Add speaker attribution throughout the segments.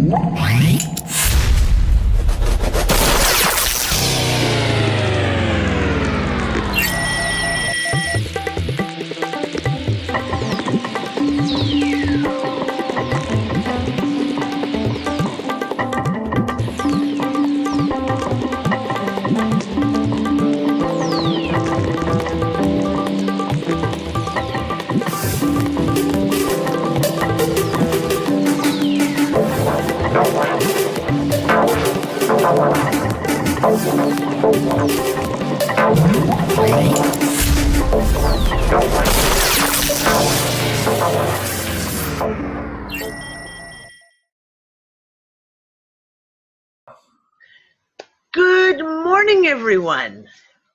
Speaker 1: Good morning, everyone.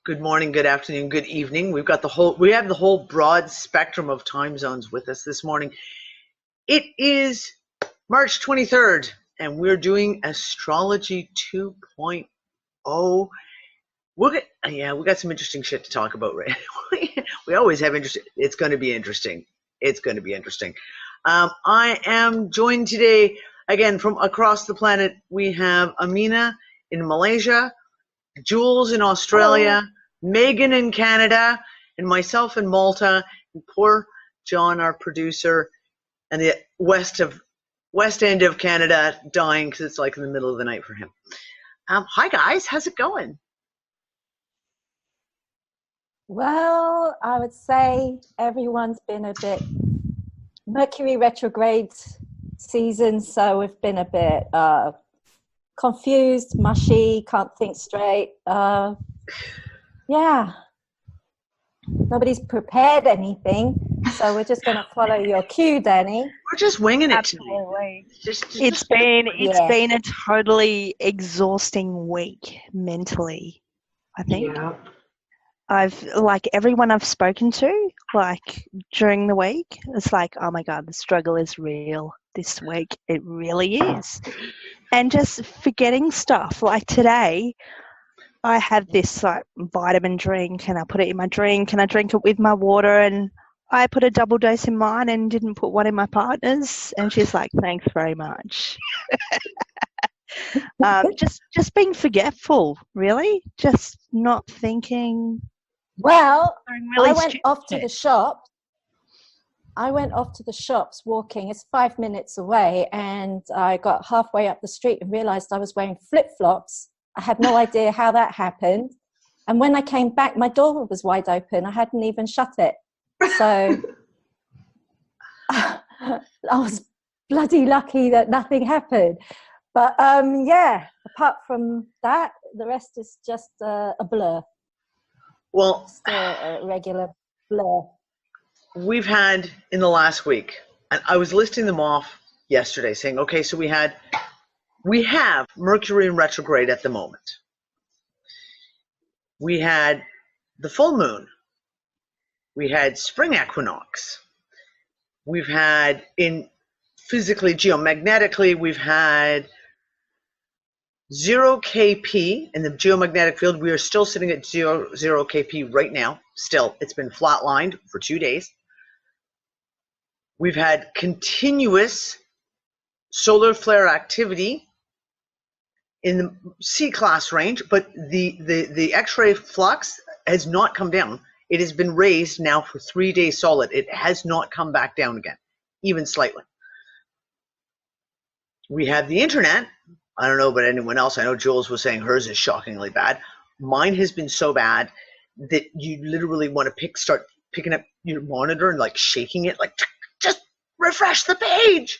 Speaker 1: Good morning, good afternoon, good evening. We have the whole broad spectrum of time zones with us this morning. It is March 23rd, and we're doing Astrology 2.0. We got some interesting shit to talk about, right? We always have interesting. It's going to be interesting. I am joined today again from across the planet. We have Amina in Malaysia, Jules in Australia, Meghan in Canada, and myself in Malta, and poor John, our producer, and the west end of Canada dying because it's like in the middle of the night for him. Hi guys, how's it going?
Speaker 2: Well, I would say everyone's been a bit Mercury retrograde season, so we've been a bit confused, mushy, can't think straight. Nobody's prepared anything, so we're just going to follow your cue, Danny.
Speaker 1: We're just winging it.
Speaker 3: Absolutely. It's been a totally exhausting week mentally, I think. Yeah. Everyone I've spoken to, during the week, it's like, oh my God, the struggle is real this week. It really is. And just forgetting stuff. Like today, I had this vitamin drink and I put it in my drink and I drink it with my water, and I put a double dose in mine and didn't put one in my partner's, and she's like, thanks very much. Just being forgetful, really. Just not thinking.
Speaker 2: Well, really I went off to the shops walking. It's 5 minutes away, and I got halfway up the street and realized I was wearing flip-flops. I had no idea how that happened. And when I came back, my door was wide open. I hadn't even shut it. So I was bloody lucky that nothing happened. But apart from that, the rest is just a blur.
Speaker 1: Well,
Speaker 2: just a regular blur.
Speaker 1: We've had in the last week, and I was listing them off yesterday saying, okay, so we have Mercury in retrograde at the moment. We had the full moon. We had spring equinox. We've had physically, geomagnetically, we've had 0 kp in the geomagnetic field. We are still sitting at 0 kp right now. Still, it's been flatlined for 2 days. We've had continuous solar flare activity in the C-class range, but the X-ray flux has not come down. It has been raised now for 3 days solid. It has not come back down again, even slightly. We have the internet. I don't know about anyone else. I know Jules was saying hers is shockingly bad. Mine has been so bad that you literally want to start picking up your monitor and shaking it, just refresh the page.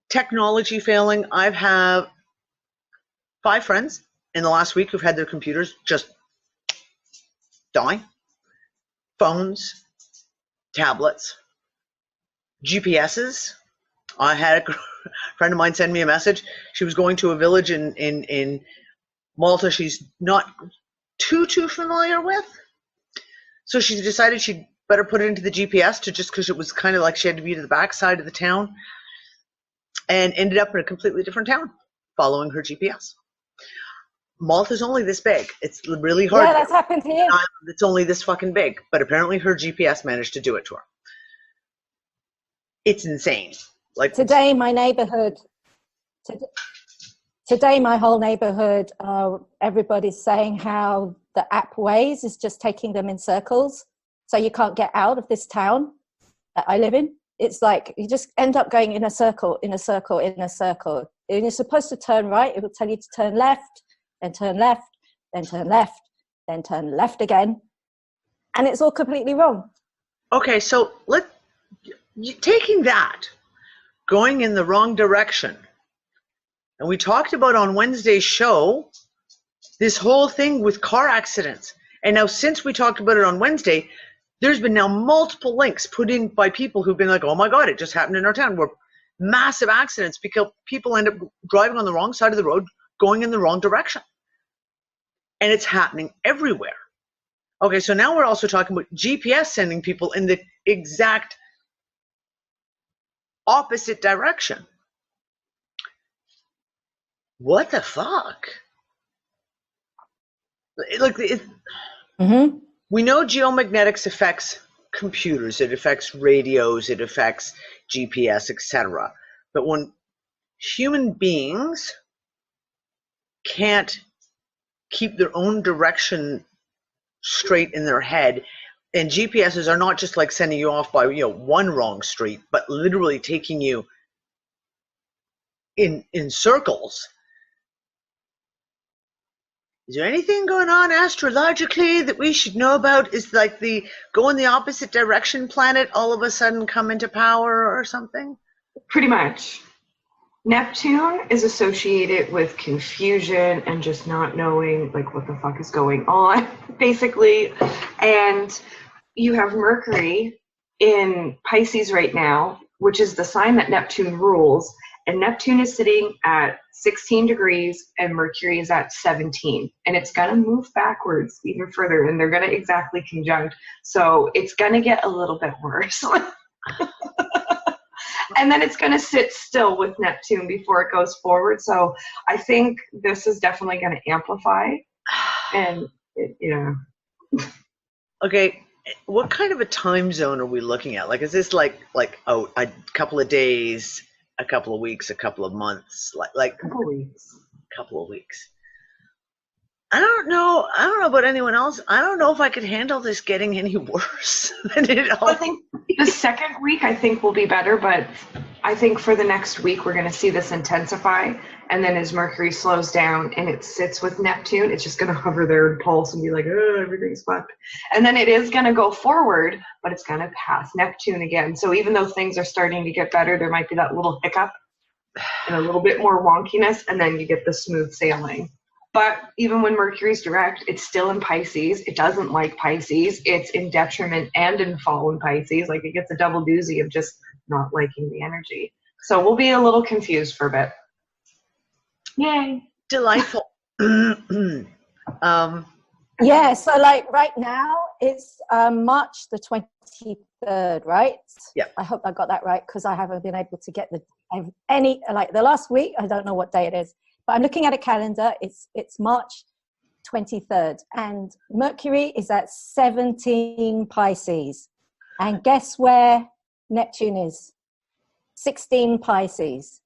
Speaker 1: Technology failing. I've had 5 friends in the last week who've had their computers just die. Phones, tablets, GPSs. I had a friend of mine send me a message. She was going to a village in Malta she's not too familiar with. So she decided she'd better put it into the GPS because it was kind of like she had to be to the back side of the town, and ended up in a completely different town following her GPS. Malta's only this big. It's really hard.
Speaker 2: Yeah, that's happened here.
Speaker 1: It's only this fucking big, but apparently her GPS managed to do it to her. It's insane. Like
Speaker 2: today, my neighborhood, today my whole neighborhood, everybody's saying how the app Waze is just taking them in circles. So you can't get out of this town that I live in. It's like you just end up going in a circle, in a circle, in a circle. And you're supposed to turn right. It will tell you to turn left, then turn left, then turn left, then turn left again. And it's all completely wrong.
Speaker 1: okay, so taking that, going in the wrong direction. And we talked about on Wednesday's show this whole thing with car accidents. And now since we talked about it on Wednesday, there's been now multiple links put in by people who've been like, oh my God, it just happened in our town, where massive accidents because people end up driving on the wrong side of the road, going in the wrong direction. And it's happening everywhere. Okay, so now we're also talking about GPS sending people in the exact opposite direction. What the fuck? Like, we know geomagnetics affects computers, it affects radios, it affects GPS, etc. But when human beings can't keep their own direction straight in their head, and GPSs are not just like sending you off by one wrong street, but literally taking you in circles. Is there anything going on astrologically that we should know about? Is like the go in the opposite direction planet all of a sudden come into power or something?
Speaker 4: Pretty much. Neptune is associated with confusion and just not knowing like what the fuck is going on, basically. And you have Mercury in Pisces right now, which is the sign that Neptune rules. And Neptune is sitting at 16 degrees and Mercury is at 17. And it's going to move backwards even further, and they're going to exactly conjunct. So it's going to get a little bit worse. And then it's going to sit still with Neptune before it goes forward. So I think this is definitely going to amplify. And
Speaker 1: Okay, what kind of a time zone are we looking at? Like, is this like a couple of days, a couple of weeks, a couple of months, like a couple of weeks? I don't know about anyone else. I don't know if I could handle this getting any worse than it all.
Speaker 4: I think the second week will be better, but I think for the next week we're going to see this intensify. And then as Mercury slows down and it sits with Neptune, it's just going to hover there and pulse and be like, oh, everything's fucked. And then it is going to go forward, but it's going to pass Neptune again. So even though things are starting to get better, there might be that little hiccup and a little bit more wonkiness, and then you get the smooth sailing. But even when Mercury's direct, it's still in Pisces. It doesn't like Pisces. It's in detriment and in fall in Pisces. Like, it gets a double doozy of just not liking the energy. So we'll be a little confused for a bit. Yay.
Speaker 1: Delightful.
Speaker 2: Yeah, so like right now it's March the 23rd, right?
Speaker 1: Yeah.
Speaker 2: I hope I got that right, because I haven't been able to get the last week. I don't know what day it is. But I'm looking at a calendar. It's March 23rd. And Mercury is at 17 Pisces. And guess where Neptune is? 16 Pisces.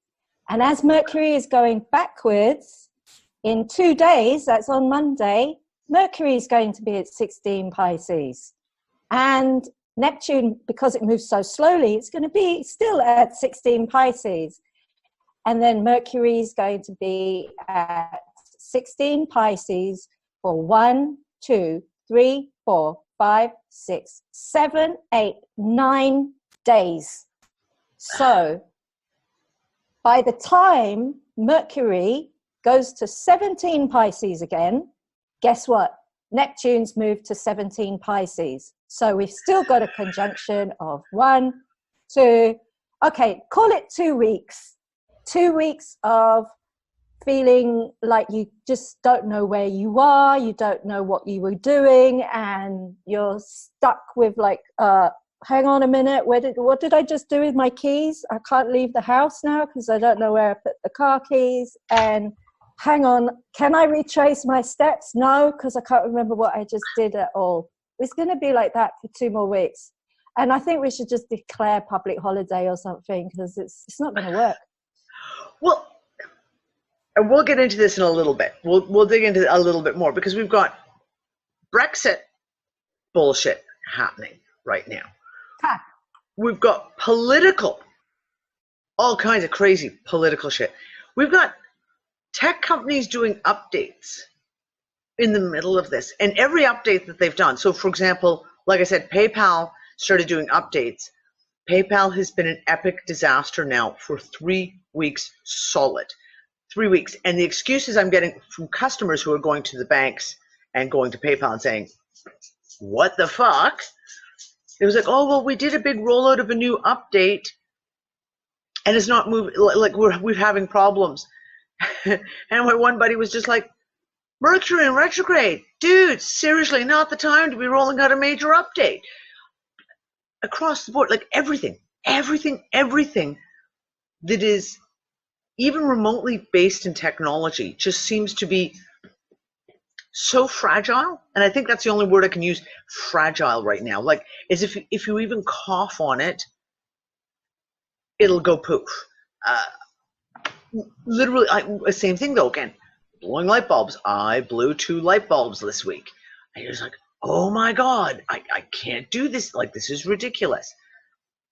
Speaker 2: And as Mercury is going backwards, in 2 days, that's on Monday, Mercury is going to be at 16 Pisces. And Neptune, because it moves so slowly, it's going to be still at 16 Pisces. And then Mercury is going to be at 16 Pisces for 1, 2, 3, 4, 5, 6, 7, 8, 9 days. So by the time Mercury goes to 17 Pisces again, guess what? Neptune's moved to 17 Pisces. So we've still got a conjunction of 1, 2, okay, call it 2 weeks. 2 weeks of feeling like you just don't know where you are, you don't know what you were doing, and you're stuck with like, hang on a minute, what did I just do with my keys? I can't leave the house now because I don't know where I put the car keys. And hang on, can I retrace my steps? No, because I can't remember what I just did at all. It's going to be like that for 2 more weeks. And I think we should just declare public holiday or something, because it's not going to work.
Speaker 1: Well, and we'll get into this in a little bit. We'll dig into it a little bit more, because we've got Brexit bullshit happening right now.
Speaker 2: Ha.
Speaker 1: We've got all kinds of crazy political shit. We've got tech companies doing updates in the middle of this, and every update that they've done. So, for example, like I said, PayPal started doing updates. PayPal has been an epic disaster now for 3 weeks solid. 3 weeks. And the excuses I'm getting from customers who are going to the banks and going to PayPal and saying, what the fuck? It was like, oh, well, we did a big rollout of a new update and it's not moving, like we're having problems. And my one buddy was just like, Mercury in retrograde. Dude, seriously, not the time to be rolling out a major update. Across the board, like everything that is even remotely based in technology just seems to be so fragile. And I think that's the only word I can use, fragile, right now. Like, as if you even cough on it, it'll go poof. Literally, same thing though, again, blowing light bulbs. I blew 2 light bulbs this week. And you're just like, oh my God, I can't do this. Like, this is ridiculous.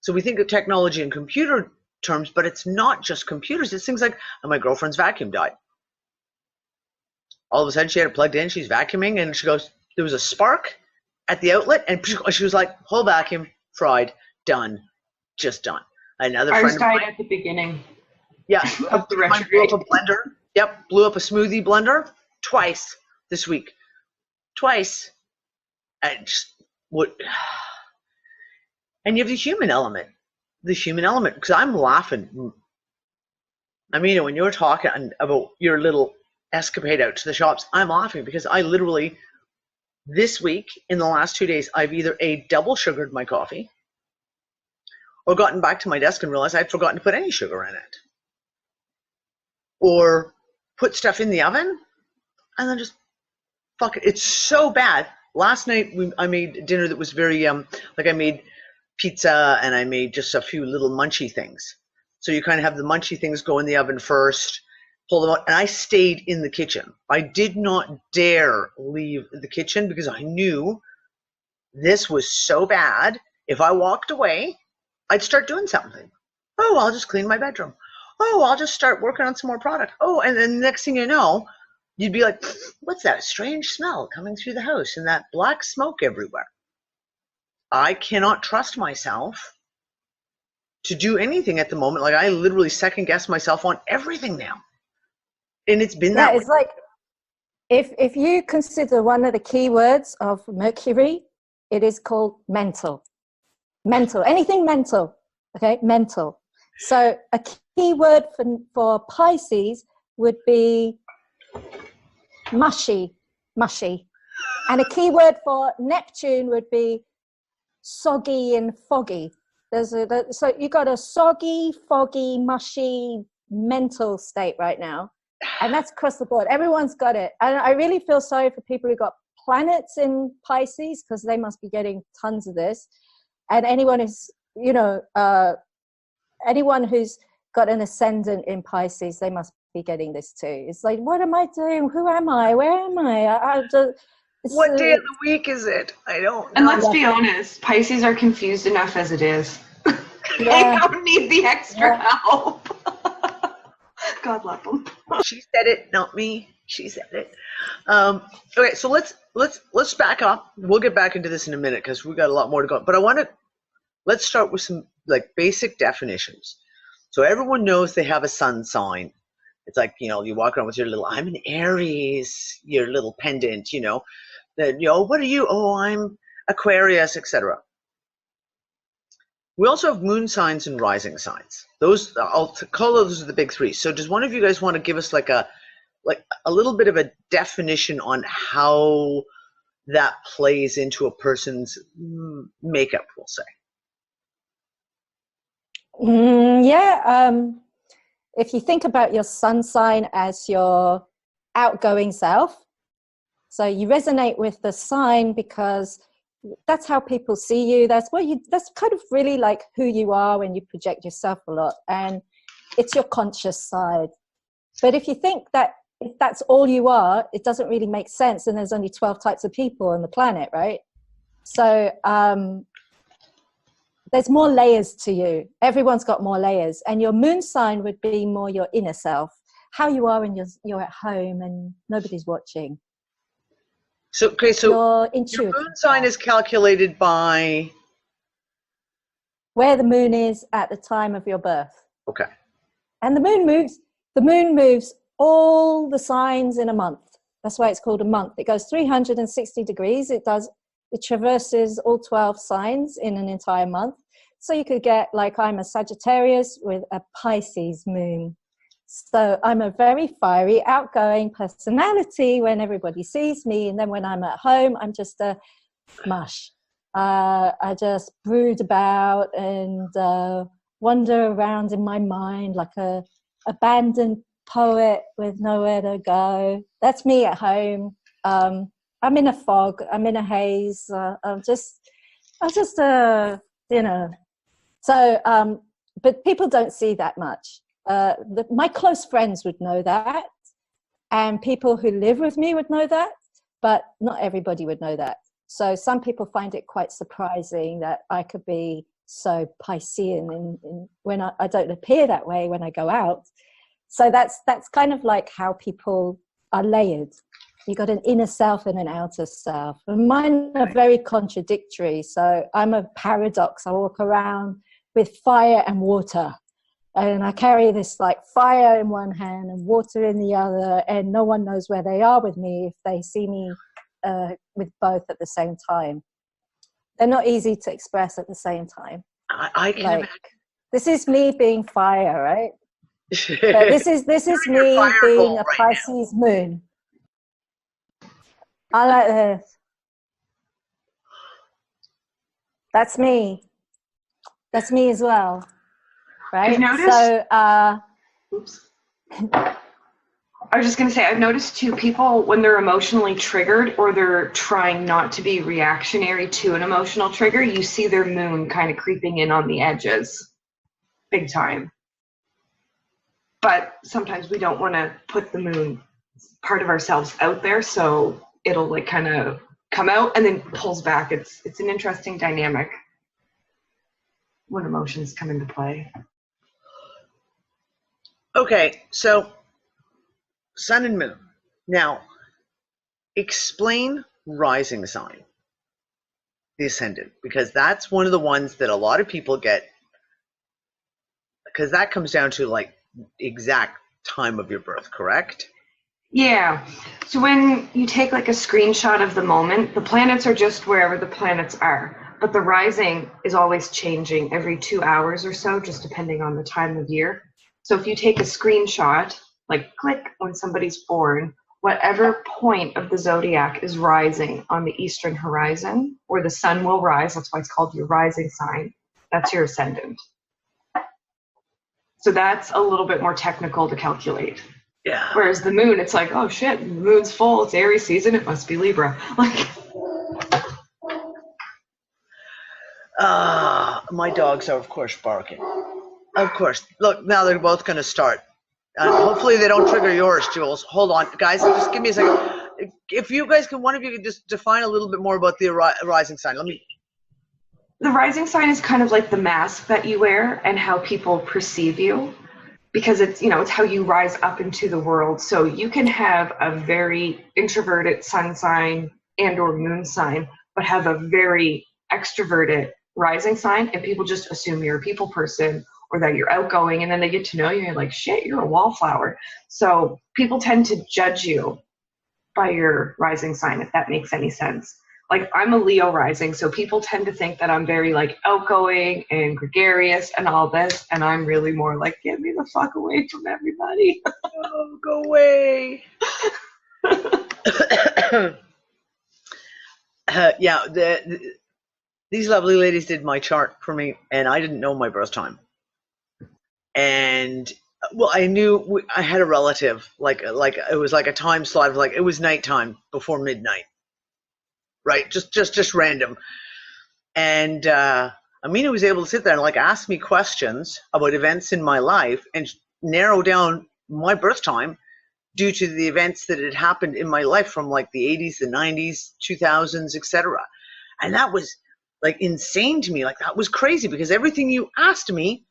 Speaker 1: So we think of technology in computer terms, but it's not just computers. It's things like, my girlfriend's vacuum died. All of a sudden she had it plugged in, she's vacuuming, and she goes, there was a spark at the outlet, and she was like, whole vacuum, fried, done, just done. Another
Speaker 4: Ours
Speaker 1: friend of
Speaker 4: died
Speaker 1: mine,
Speaker 4: at the beginning.
Speaker 1: yeah,
Speaker 4: of the
Speaker 1: blew up
Speaker 4: retrograde.
Speaker 1: a blender. Yep, blew up a smoothie blender twice this week. Twice. And just what? And you have the human element. The human element, because I'm laughing. Amina, when you're talking about your little escapade out to the shops, I'm laughing because I literally, this week, in the last 2 days, I've either double sugared my coffee or gotten back to my desk and realized I'd forgotten to put any sugar in it. Or put stuff in the oven and then just fuck it. It's so bad. Last night I made dinner that was very like, I made pizza and I made just a few little munchy things. So you kind of have the munchy things go in the oven first, pull them out, and I stayed in the kitchen. I did not dare leave the kitchen because I knew this was so bad. If I walked away, I'd start doing something. Oh, I'll just clean my bedroom. Oh, I'll just start working on some more product. Oh, and then the next thing you know, you'd be like, what's that strange smell coming through the house and that black smoke everywhere? I cannot trust myself to do anything at the moment. Like, I literally second guess myself on everything now. And it's been that way.
Speaker 2: It's like, if you consider one of the key words of Mercury, it is called mental. Mental, anything mental, okay, mental. So a key word for Pisces would be mushy. And a key word for Neptune would be soggy and foggy. So you got a soggy, foggy, mushy mental state right now. And that's across the board. Everyone's got it. And I really feel sorry for people who got planets in Pisces, because they must be getting tons of this. And anyone who's, anyone who's got an ascendant in Pisces, they must be getting this too. It's like, what am I doing? Who am I? Where am I?
Speaker 1: What day of the week is it? I don't know.
Speaker 4: And let's be honest, Pisces are confused enough as it is. They don't need the extra help. God love them.
Speaker 1: She said it, not me. She said it. Okay, so let's back up. We'll get back into this in a minute because we've got a lot more to go. But let's start with some like basic definitions. So everyone knows they have a sun sign. It's like, you walk around with your little, I'm an Aries, your little pendant, that, what are you? Oh, I'm Aquarius, etc. We also have moon signs and rising signs. Those, I'll call those the big 3. So does one of you guys want to give us like a little bit of a definition on how that plays into a person's makeup, we'll say?
Speaker 2: If you think about your sun sign as your outgoing self, so you resonate with the sign because that's how people see you. That's kind of really like who you are when you project yourself a lot, and it's your conscious side. But if you think that if that's all you are, it doesn't really make sense, and there's only 12 types of people on the planet, right? So there's more layers to you. Everyone's got more layers, and your moon sign would be more your inner self, how you are when you're at home and nobody's watching.
Speaker 1: So
Speaker 2: your
Speaker 1: moon sign is calculated by
Speaker 2: where the moon is at the time of your birth.
Speaker 1: Okay.
Speaker 2: And the moon moves all the signs in a month. That's why it's called a month. It goes 360 degrees. It traverses all 12 signs in an entire month. So you could get, like, I'm a Sagittarius with a Pisces moon. So I'm a very fiery, outgoing personality when everybody sees me. And then when I'm at home, I'm just a mush. I just brood about and wander around in my mind like a abandoned poet with nowhere to go. That's me at home. I'm in a fog. I'm in a haze. I'm just So, but people don't see that much. My close friends would know that, and people who live with me would know that, but not everybody would know that. So some people find it quite surprising that I could be so Piscean when I don't appear that way when I go out. So that's kind of like how people are layered. You got an inner self and an outer self. And mine are very contradictory. So I'm a paradox. I walk around with fire and water. And I carry this like fire in one hand and water in the other. And no one knows where they are with me if they see me with both at the same time. They're not easy to express at the same time.
Speaker 1: I can imagine.
Speaker 2: This is me being fire, right? But this is me being a Pisces moon. I like this. That's me. That's me as well, right?
Speaker 4: I've noticed,
Speaker 2: so,
Speaker 4: oops. I was just going to say, I've noticed too, people when they're emotionally triggered or they're trying not to be reactionary to an emotional trigger, you see their moon kind of creeping in on the edges, big time. But sometimes we don't want to put the moon part of ourselves out there, so it'll like kind of come out and then pulls back. It's an interesting dynamic when emotions come into play.
Speaker 1: Okay, so sun and moon. Now, explain rising sign, the ascendant, because that's one of the ones that a lot of people get, because that comes down to like exact time of your birth, correct?
Speaker 4: Yeah. So when you take like a screenshot of the moment, the planets are just wherever the planets are, but the rising is always changing every 2 hours or so, just depending on the time of year. So if you take a screenshot, like click when somebody's born, whatever point of the zodiac is rising on the eastern horizon, or the sun will rise, that's why it's called your rising sign, that's your ascendant. So that's a little bit more technical to calculate.
Speaker 1: Yeah.
Speaker 4: Whereas the moon, it's like, oh shit, the moon's full, it's Aries season, it must be Libra. Like,
Speaker 1: my dogs are, of course, barking. Of course. Look, now they're both going to start. Hopefully they don't trigger yours, Jules. Hold on, guys. Just give me a second. If you guys can, one of you could just define a little bit more about the rising sign.
Speaker 4: the rising sign is kind of like the mask that you wear and how people perceive you, because it's, you know, it's how you rise up into the world. So you can have a very introverted sun sign and or moon sign, but have a very extroverted rising sign, and people just assume you're a people person or that you're outgoing, and then they get to know you and you're like, shit, you're a wallflower. So people tend to judge you by your rising sign, if that makes any sense. Like, I'm a Leo rising, so people tend to think that I'm very like outgoing and gregarious and all this, and I'm really more like, get me the fuck away from everybody.
Speaker 1: Oh, go away. Yeah, these lovely ladies did my chart for me, and I didn't know my birth time. And well, I knew I had a relative, like it was like a time slot, like it was nighttime before midnight, right? Just random. And Amina was able to sit there and like ask me questions about events in my life and narrow down my birth time due to the events that had happened in my life from like the 80s, the 90s, 2000s, etc. And that was like insane to me. Like that was crazy because everything you asked me,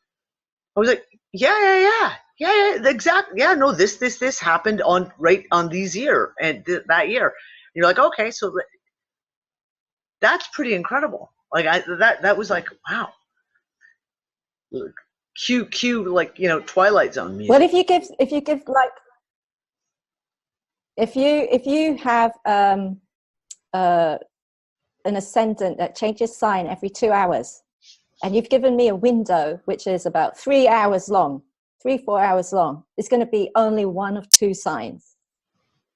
Speaker 1: I was like, yeah, exactly. Yeah, no, this happened on these year and that year. And you're like, okay, so that's pretty incredible. Like that was like, wow. Cue like, you know, Twilight Zone music.
Speaker 2: Well, if you give like, if you have an ascendant that changes sign every 2 hours, and you've given me a window which is about 3 hours long, 4 hours long, it's going to be only one of 2 signs.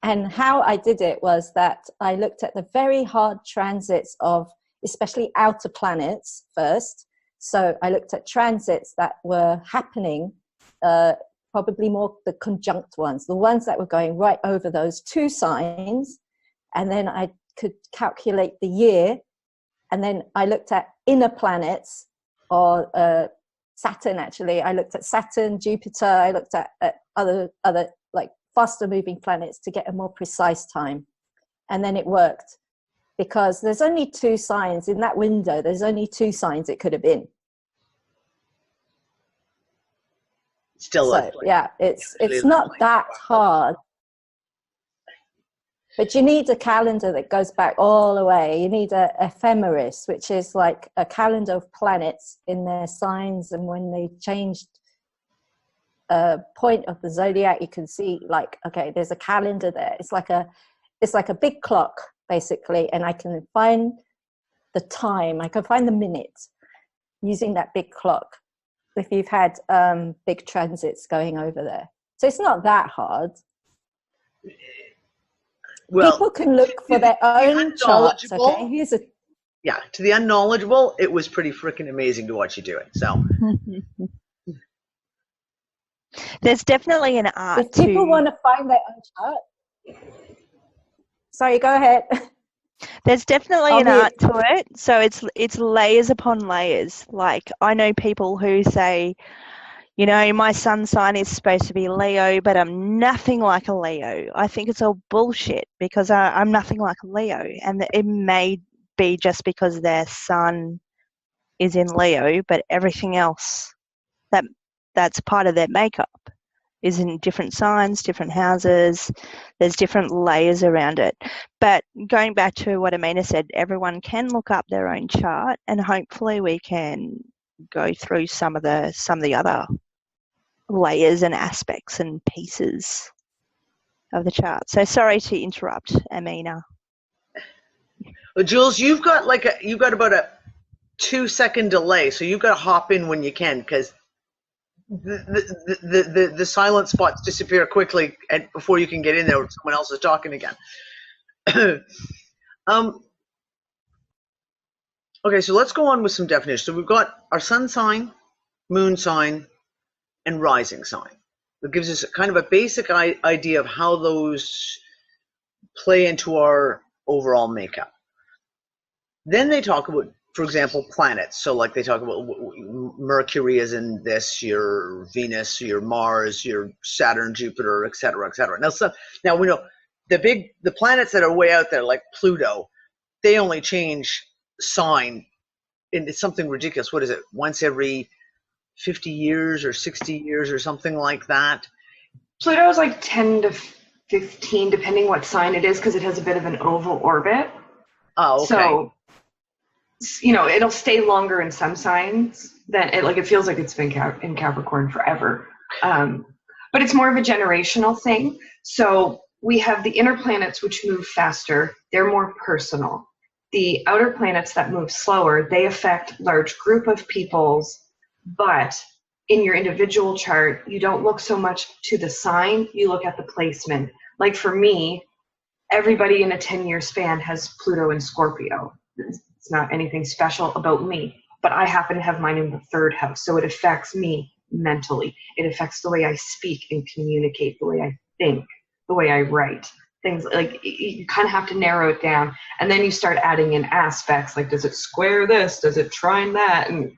Speaker 2: And how I did it was that I looked at the very hard transits of especially outer planets first. So I looked at transits that were happening, probably more the conjunct ones, the ones that were going right over those 2 signs. And then I could calculate the year. And then I looked at inner planets, or Saturn, actually. I looked at Saturn, Jupiter. I looked at other like faster moving planets to get a more precise time. And then it worked. Because there's only 2 signs in that window. There's only 2 signs it could have been.
Speaker 1: Still,
Speaker 2: so yeah, it's not that hard. But you need a calendar that goes back all the way. You need a ephemeris, which is like a calendar of planets in their signs, and when they changed a point of the zodiac, you can see like, okay, there's a calendar there. It's like a big clock, basically, and I can find the time, I can find the minute using that big clock if you've had big transits going over there. So it's not that hard.
Speaker 1: Well,
Speaker 2: people can look for their own charts. Okay,
Speaker 1: to the unknowledgeable, it was pretty freaking amazing to watch you do it. So
Speaker 3: there's definitely an art.
Speaker 2: If people want to find their own chart, sorry, go ahead.
Speaker 3: There's definitely an art to it. So it's layers upon layers. Like I know people who say, you know, my sun sign is supposed to be Leo, but I'm nothing like a Leo. I think it's all bullshit because I'm nothing like a Leo. And it may be just because their sun is in Leo, but everything else that's part of their makeup is in different signs, different houses. There's different layers around it. But going back to what Amina said, everyone can look up their own chart, and hopefully we can go through some of the other layers and aspects and pieces of the chart. So sorry to interrupt, Amina.
Speaker 1: Well, Jules, you've got about a 2-second delay, so you've got to hop in when you can, because the silent spots disappear quickly and before you can get in there when someone else is talking again. Okay, so let's go on with some definitions. So we've got our sun sign, moon sign, and rising sign. It gives us kind of a basic idea of how those play into our overall makeup. Then they talk about, for example, planets. So like they talk about Mercury is in this, your Venus, your Mars, your Saturn, Jupiter, et cetera, et cetera. Now we know the planets that are way out there, like Pluto, they only change sign, and it's something ridiculous. What is it? Once every 50 years or 60 years or something like that.
Speaker 4: Pluto is like 10 to 15, depending what sign it is, because it has a bit of an oval orbit.
Speaker 1: Oh, okay.
Speaker 4: So, you know, it'll stay longer in some signs than it feels like it's been in Capricorn forever. But it's more of a generational thing. So we have the inner planets, which move faster. They're more personal. The outer planets that move slower, they affect large group of peoples. But in your individual chart, you don't look so much to the sign, you look at the placement. Like for me, everybody in a 10-year span has Pluto in Scorpio. It's not anything special about me, but I happen to have mine in the 3rd house. So it affects me mentally. It affects the way I speak and communicate, the way I think, the way I write. things like you kind of have to narrow it down, and then you start adding in aspects like, does it square this, does it trine that, and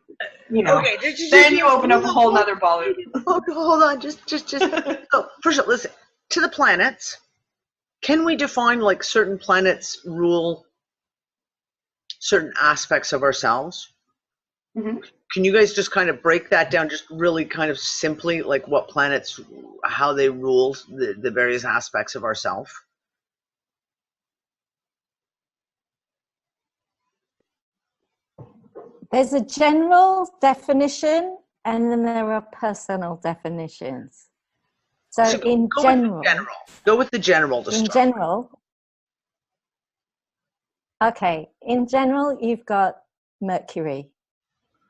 Speaker 1: Okay,
Speaker 4: then you open up a whole nother ball.
Speaker 1: Hold on, just. Oh, first of all, listen to the planets. Can we define like certain planets rule certain aspects of ourselves?
Speaker 4: Mm-hmm.
Speaker 1: Can you guys just kind of break that down, just really kind of simply, like what planets, how they rule the various aspects of ourselves?
Speaker 2: There's a general definition, and then there are personal definitions. So in general,
Speaker 1: go with the general to start.
Speaker 2: In general, okay. In general, you've got Mercury.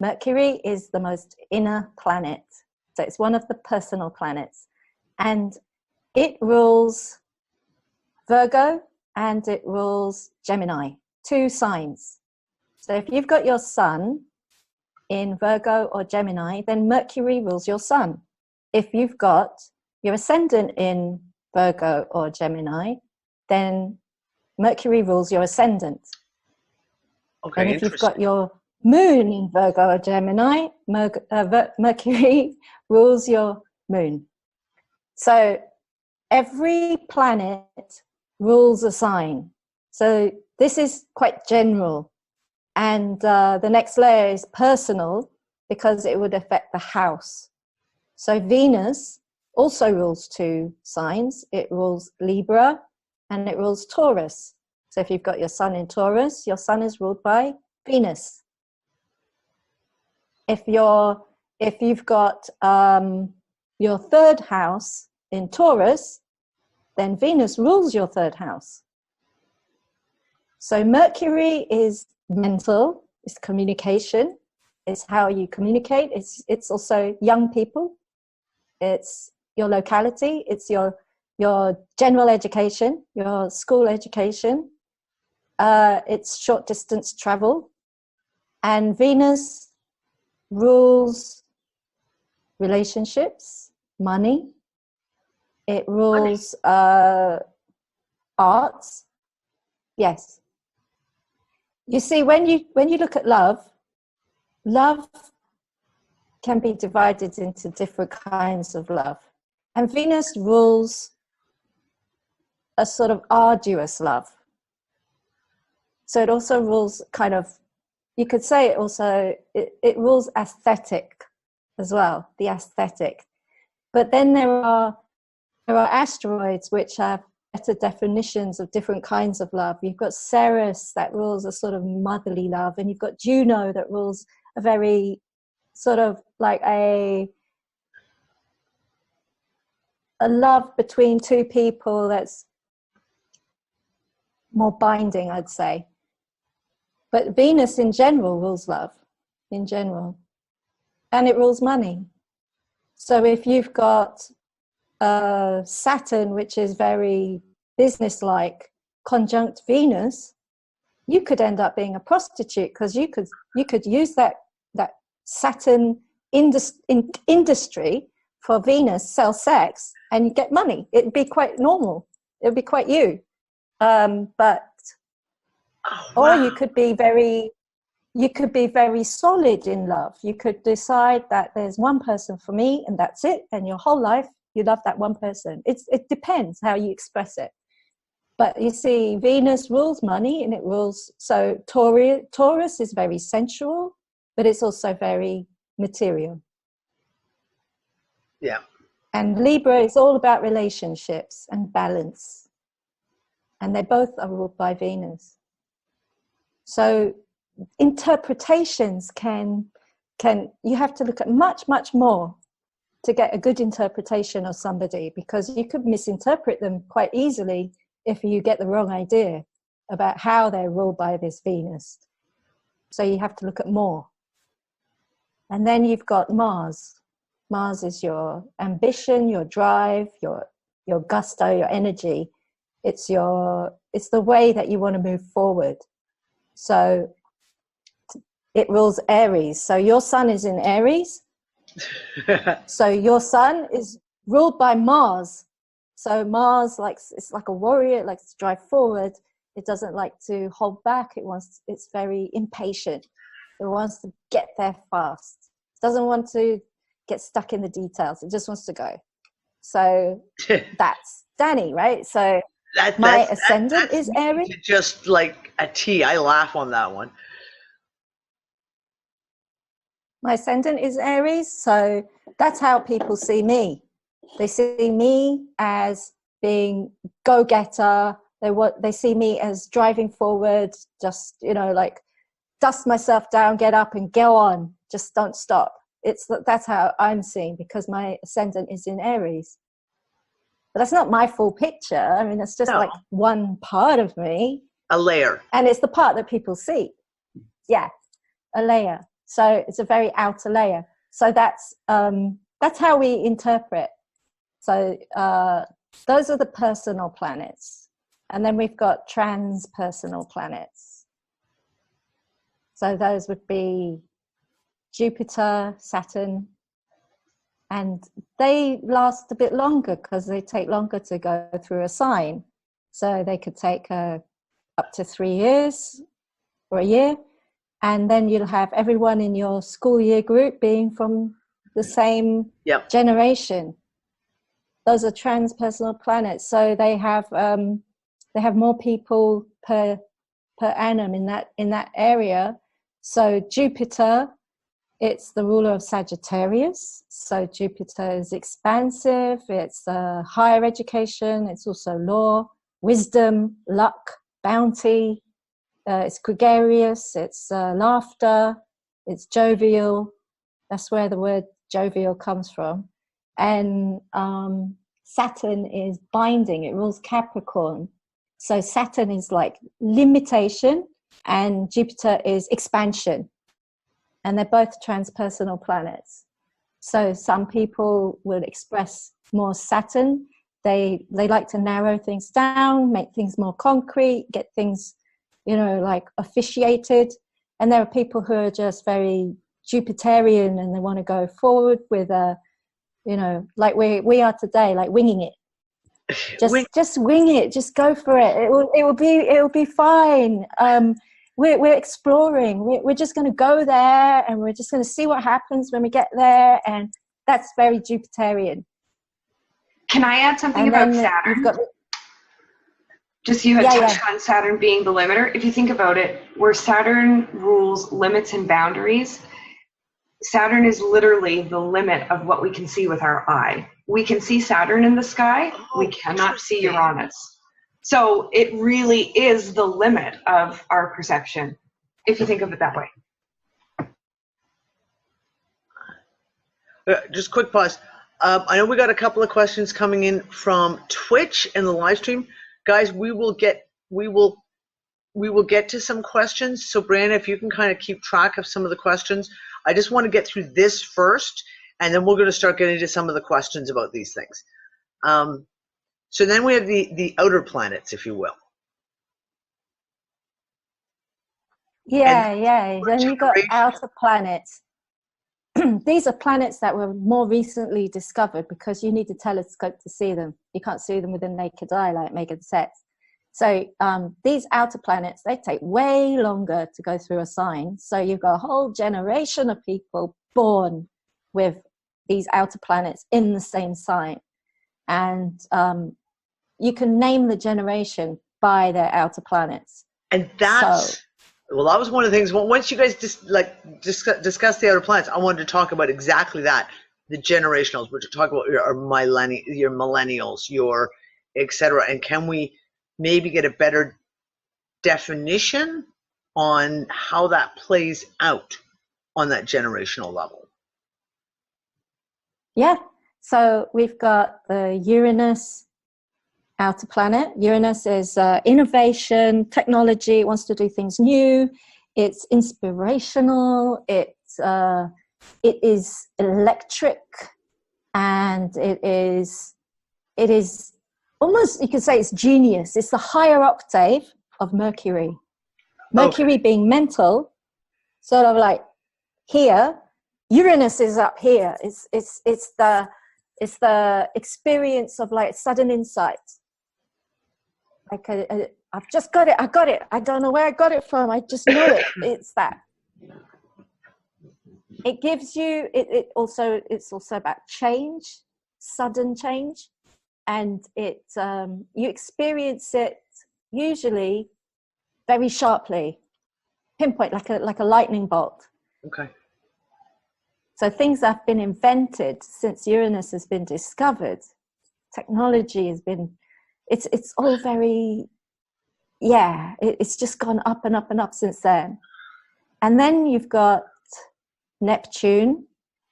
Speaker 2: Mercury is the most inner planet. So it's one of the personal planets. And it rules Virgo and it rules Gemini, 2 signs. So if you've got your sun in Virgo or Gemini, then Mercury rules your sun. If you've got your ascendant in Virgo or Gemini, then Mercury rules your ascendant.
Speaker 1: Okay,
Speaker 2: and if you've got your moon in Virgo or Gemini, Mercury rules your moon. So every planet rules a sign. So this is quite general. And the next layer is personal, because it would affect the house. So Venus also rules 2 signs. It rules Libra and it rules Taurus. So if you've got your sun in Taurus, your sun is ruled by Venus. If you've got your 3rd house in Taurus, then Venus rules your 3rd house. So Mercury is mental, it's communication, it's how you communicate, it's also young people, it's your locality, it's your general education, your school education, it's short distance travel. And Venus rules relationships, money, it rules arts. Yes. You see, when you look at love can be divided into different kinds of love. And Venus rules a sort of arduous love. So it also rules kind of, you could say it also, it rules aesthetic as well, the aesthetic. But then there are asteroids which have better definitions of different kinds of love. You've got Ceres that rules a sort of motherly love, and you've got Juno that rules a very sort of like a love between 2 people that's more binding, I'd say. But Venus in general rules love, in general. And it rules money. So if you've got Saturn, which is very businesslike, conjunct Venus, you could end up being a prostitute, because you could use that Saturn industry for Venus, sell sex, and you get money. It'd be quite normal. It'd be quite you. Or you could be very solid in love. You could decide that there's one person for me and that's it, and your whole life you love that one person. It depends how you express it. But you see, Venus rules money, and it rules, so Taurus is very sensual, but it's also very material.
Speaker 1: Yeah.
Speaker 2: And Libra is all about relationships and balance. And they both are ruled by Venus. So interpretations you have to look at much, much more to get a good interpretation of somebody, because you could misinterpret them quite easily if you get the wrong idea about how they're ruled by this Venus. So you have to look at more. And then you've got Mars. Mars is your ambition, your drive, your gusto, your energy. It's the way that you want to move forward. So it rules Aries. So your sun is in Aries. So your sun is ruled by Mars. So Mars it's like a warrior. It likes to drive forward. It doesn't like to hold back. It's very impatient. It wants to get there fast. It doesn't want to get stuck in the details. It just wants to go. So that's Danny, right? So my ascendant is Aries.
Speaker 1: Just like a T. I laugh on that one.
Speaker 2: My ascendant is Aries, so that's how people see me. They see me as being go-getter. They see me as driving forward, just, like dust myself down, get up and go on. Just don't stop. That's how I'm seen because my ascendant is in Aries. But that's not my full picture. I mean, it's just like one part of me.
Speaker 1: A layer.
Speaker 2: And it's the part that people see. Yeah, a layer. So it's a very outer layer. So that's how we interpret. So those are the personal planets. And then we've got transpersonal planets. So those would be Jupiter, Saturn, and they last a bit longer because they take longer to go through a sign. So they could take up to 3 years or a year. And then you'll have everyone in your school year group being from the same generation. Those are transpersonal planets. So they have more people per annum in that area. So Jupiter, it's the ruler of Sagittarius. So Jupiter is expansive. It's higher education. It's also law, wisdom, luck, bounty. It's gregarious. It's laughter. It's jovial. That's where the word jovial comes from. And Saturn is binding. It rules Capricorn. So Saturn is like limitation and Jupiter is expansion. And they're both transpersonal planets. So some people will express more Saturn. They like to narrow things down, make things more concrete, get things, like officiated. And there are people who are just very Jupiterian and they want to go forward with like we are today, like winging it. Just wing it. Just go for it. It will be fine. We're exploring. We're just going to go there, and we're just going to see what happens when we get there. And that's very Jupiterian.
Speaker 4: Can I add something about Saturn? Just you had touched on Saturn being the limiter. If you think about it, where Saturn rules limits and boundaries, Saturn is literally the limit of what we can see with our eye. We can see Saturn in the sky. We cannot see Uranus. So it really is the limit of our perception, if you think of it that way.
Speaker 1: Just quick pause. I know we got a couple of questions coming in from Twitch in the live stream. Guys, we will get to some questions. So Brianna, if you can kind of keep track of some of the questions. I just want to get through this first, and then we're going to start getting to some of the questions about these things. So then we have the outer planets, if you will.
Speaker 2: Yeah. Then you got outer planets. These are planets that were more recently discovered because you need a telescope to see them. You can't see them with the naked eye, like Meghan says. So these outer planets, they take way longer to go through a sign. So you've got a whole generation of people born with these outer planets in the same sign. And you can name the generation by their outer planets.
Speaker 1: And that's... Well, that was one of the things. Once you guys discuss the outer planets, I wanted to talk about exactly that, the generationals. We're to talk about your millennials, your etc. And can we maybe get a better definition on how that plays out on that generational level?
Speaker 2: Yeah. So we've got the Uranus outer planet. Uranus is innovation, technology. It wants to do things new. It's inspirational. It is electric, and it is almost, you could say, it's genius. It's the higher octave of Mercury. Mercury being mental, sort of like here. Uranus is up here. It's the It's the experience of like sudden insight. Like I've just got it. I got it. I don't know where I got it from. I just know it. It's that. It gives you. It's also about change, sudden change, and you experience it usually very sharply, pinpoint like a lightning bolt.
Speaker 1: Okay.
Speaker 2: So things have been invented since Uranus has been discovered. Technology has been, it's all very, it's just gone up and up and up since then. And then you've got Neptune.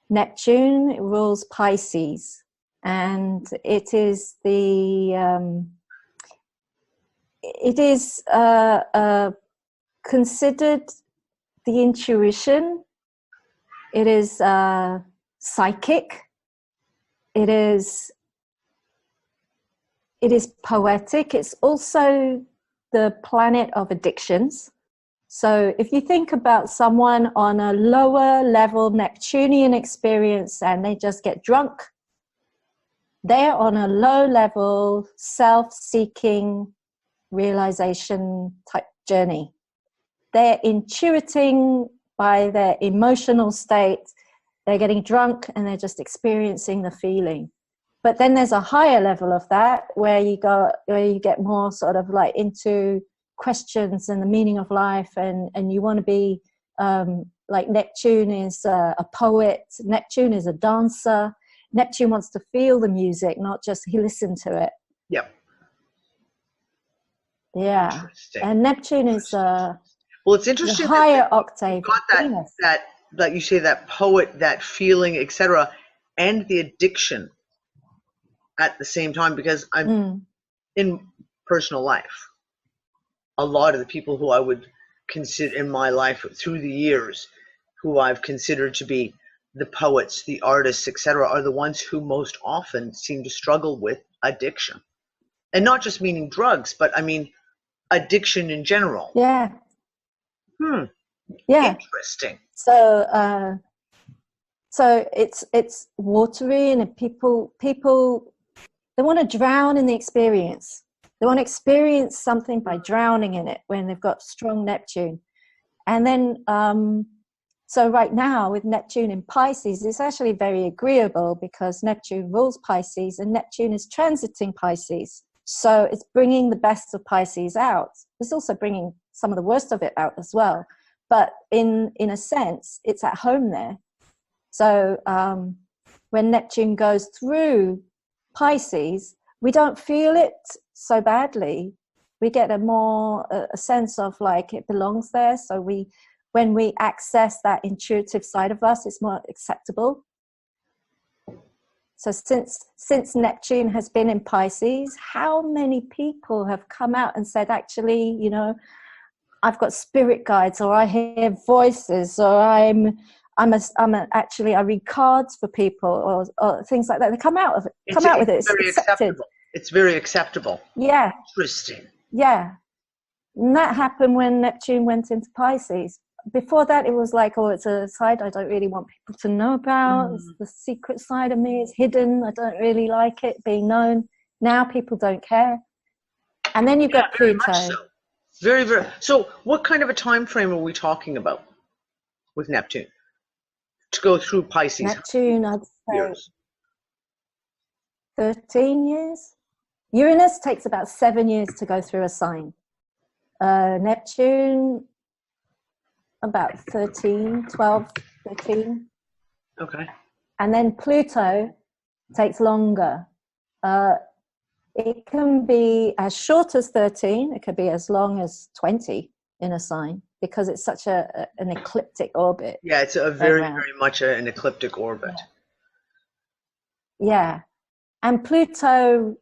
Speaker 2: Neptune rules Pisces, and it is considered the intuition. It is psychic. It is poetic. It's also the planet of addictions. So if you think about someone on a lower level Neptunian experience and they just get drunk, they're on a low level self-seeking realization type journey. They're intuiting by their emotional state. They're getting drunk and they're just experiencing the feeling. But then there's a higher level of that where you get more sort of like into questions and the meaning of life, and you want to be like Neptune is a poet. Neptune is a dancer. Neptune wants to feel the music, not just listen to it.
Speaker 1: Yep.
Speaker 2: Yeah. And Neptune is
Speaker 1: well, it's interesting.
Speaker 2: The higher octave.
Speaker 1: Got that you say, that poet, that feeling, etc., and the addiction at the same time, because I'm in personal life. A lot of the people who I would consider in my life through the years, who I've considered to be the poets, the artists, etc., are the ones who most often seem to struggle with addiction. And not just meaning drugs, but I mean addiction in general.
Speaker 2: Yeah.
Speaker 1: Yeah. Interesting.
Speaker 2: So it's watery, and people they want to drown in the experience. They want to experience something by drowning in it when they've got strong Neptune. And then so right now with Neptune in Pisces, it's actually very agreeable because Neptune rules Pisces and Neptune is transiting Pisces. So it's bringing the best of Pisces out. It's also bringing some of the worst of it out as well. But in a sense, it's at home there. So when Neptune goes through Pisces, we don't feel it so badly. We get a sense of like it belongs there. So when we access that intuitive side of us, it's more acceptable. So since Neptune has been in Pisces, how many people have come out and said, actually, you know, I've got spirit guides, or I hear voices, or I read cards for people, or things like that. They come out with it. It's
Speaker 1: very acceptable. It's very acceptable.
Speaker 2: Yeah.
Speaker 1: Interesting.
Speaker 2: Yeah. And that happened when Neptune went into Pisces. Before that, it was like, oh, it's a side I don't really want people to know about. It's the secret side of me. It's hidden. I don't really like it being known. Now people don't care. And then you've got Pluto.
Speaker 1: So. Very, very. So what kind of a time frame are we talking about with Neptune to go through Pisces?
Speaker 2: Neptune, I'd say 13 years. Uranus takes about 7 years to go through a sign. Neptune, about 13.
Speaker 1: Okay.
Speaker 2: And then Pluto takes longer. It can be as short as 13. It could be as long as 20 in a sign, because it's such an ecliptic orbit.
Speaker 1: Yeah, it's a very much an ecliptic orbit.
Speaker 2: Yeah. And Pluto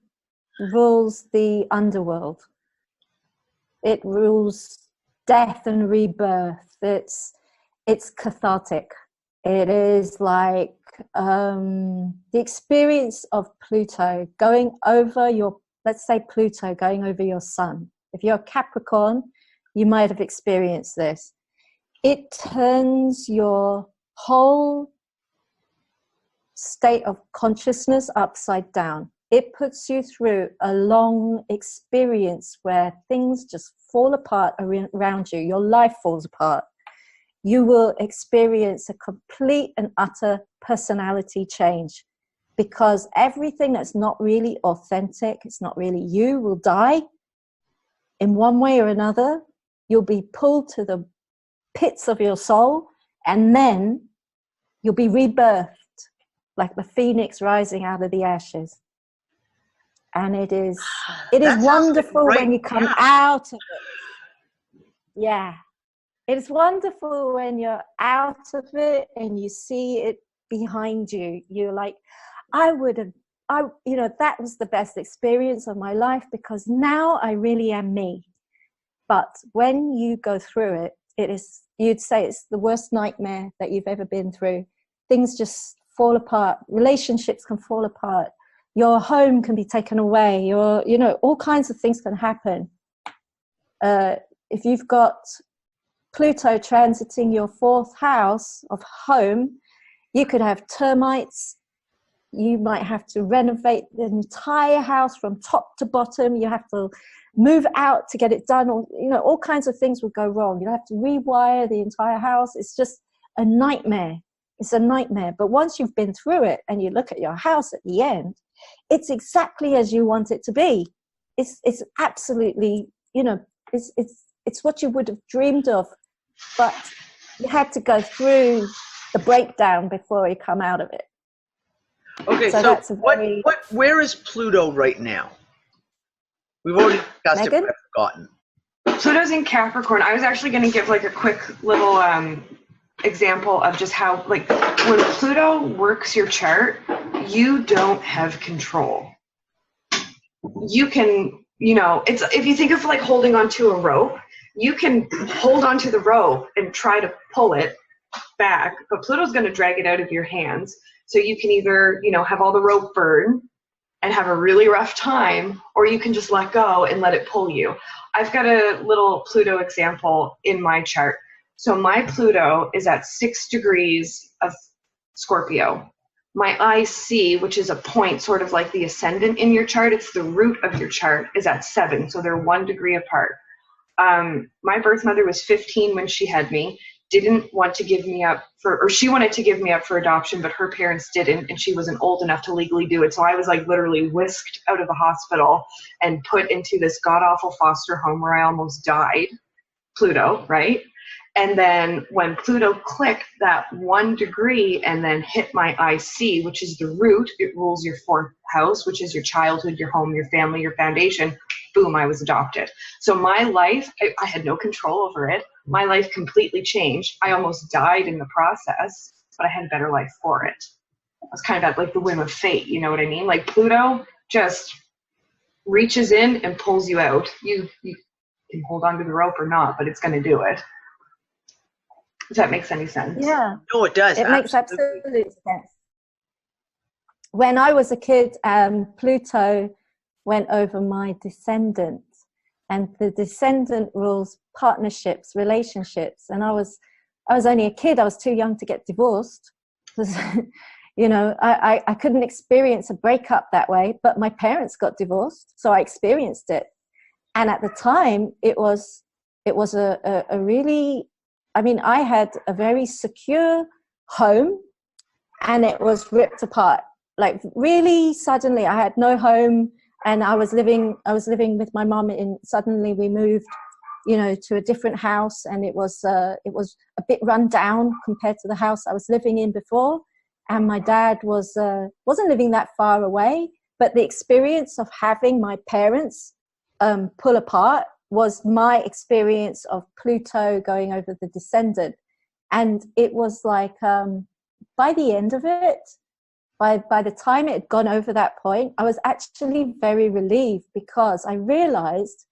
Speaker 2: rules the underworld. It rules death and rebirth. It's cathartic. It is like the experience of Pluto going over let's say Pluto going over your sun. If you're a Capricorn, you might have experienced this. It turns your whole state of consciousness upside down. It puts you through a long experience where things just fall apart around you. Your life falls apart. You will experience a complete and utter personality change, because everything that's not really authentic, it's not really you, will die in one way or another. You'll be pulled to the pits of your soul, and then you'll be rebirthed like the phoenix rising out of the ashes. And it is wonderful when you come out of it. Yeah. It's wonderful when you're out of it and you see it behind you. You're like, that was the best experience of my life, because now I really am me. But when you go through it, you'd say it's the worst nightmare that you've ever been through. Things just fall apart. Relationships can fall apart. Your home can be taken away. All kinds of things can happen. If you've got Pluto transiting your 4th house of home, you could have termites. You might have to renovate the entire house from top to bottom. You have to move out to get it done. Or, all kinds of things will go wrong. You have to rewire the entire house. It's just a nightmare. It's a nightmare. But once you've been through it and you look at your house at the end, it's exactly as you want it to be. It's absolutely, it's what you would have dreamed of. But you had to go through the breakdown before you come out of it.
Speaker 1: Okay, so
Speaker 2: that's
Speaker 1: where is Pluto right now? We've already discussed it,
Speaker 2: Meghan?
Speaker 1: but I've forgotten.
Speaker 4: Pluto's in Capricorn. I was actually going to give like a quick little example of just how, like, when Pluto works your chart, you don't have control. You can, it's, if you think of like holding onto a rope, you can hold onto the rope and try to pull it back, but Pluto's going to drag it out of your hands. So you can either, have all the rope burn and have a really rough time, or you can just let go and let it pull you. I've got a little Pluto example in my chart. So my Pluto is at 6 degrees of Scorpio. My IC, which is a point sort of like the ascendant in your chart, it's the root of your chart, is at 7. So they're 1 degree apart. My birth mother was 15 when she had me, didn't want to give me up she wanted to give me up for adoption, but her parents didn't, and she wasn't old enough to legally do it. So I was like literally whisked out of the hospital and put into this god-awful foster home where I almost died. Pluto, right? And then when Pluto clicked that 1 degree and then hit my IC, which is the root, it rules your 4th house, which is your childhood, your home, your family, your foundation. Boom, I was adopted. So my life, I had no control over it. My life completely changed. I almost died in the process, but I had a better life for it. I was kind of at like the whim of fate, you know what I mean? Like Pluto just reaches in and pulls you out. You can hold onto the rope or not, but it's going to do it. If that makes any sense.
Speaker 2: Yeah.
Speaker 1: No, it does.
Speaker 2: It makes absolute sense. When I was a kid, Pluto went over my descendant, and the descendant rules partnerships, relationships. And I was only a kid. I was too young to get divorced because, I couldn't experience a breakup that way. But my parents got divorced, so I experienced it. And at the time, it was a really, I had a very secure home, and it was ripped apart. Like really suddenly, I had no home, and I was living with my mum. And suddenly, we moved, to a different house, and it was a bit run down compared to the house I was living in before. And my dad wasn't living that far away, but the experience of having my parents pull apart was my experience of Pluto going over the descendant. And it was like, by the end of it, by the time it had gone over that point, I was actually very relieved, because I realized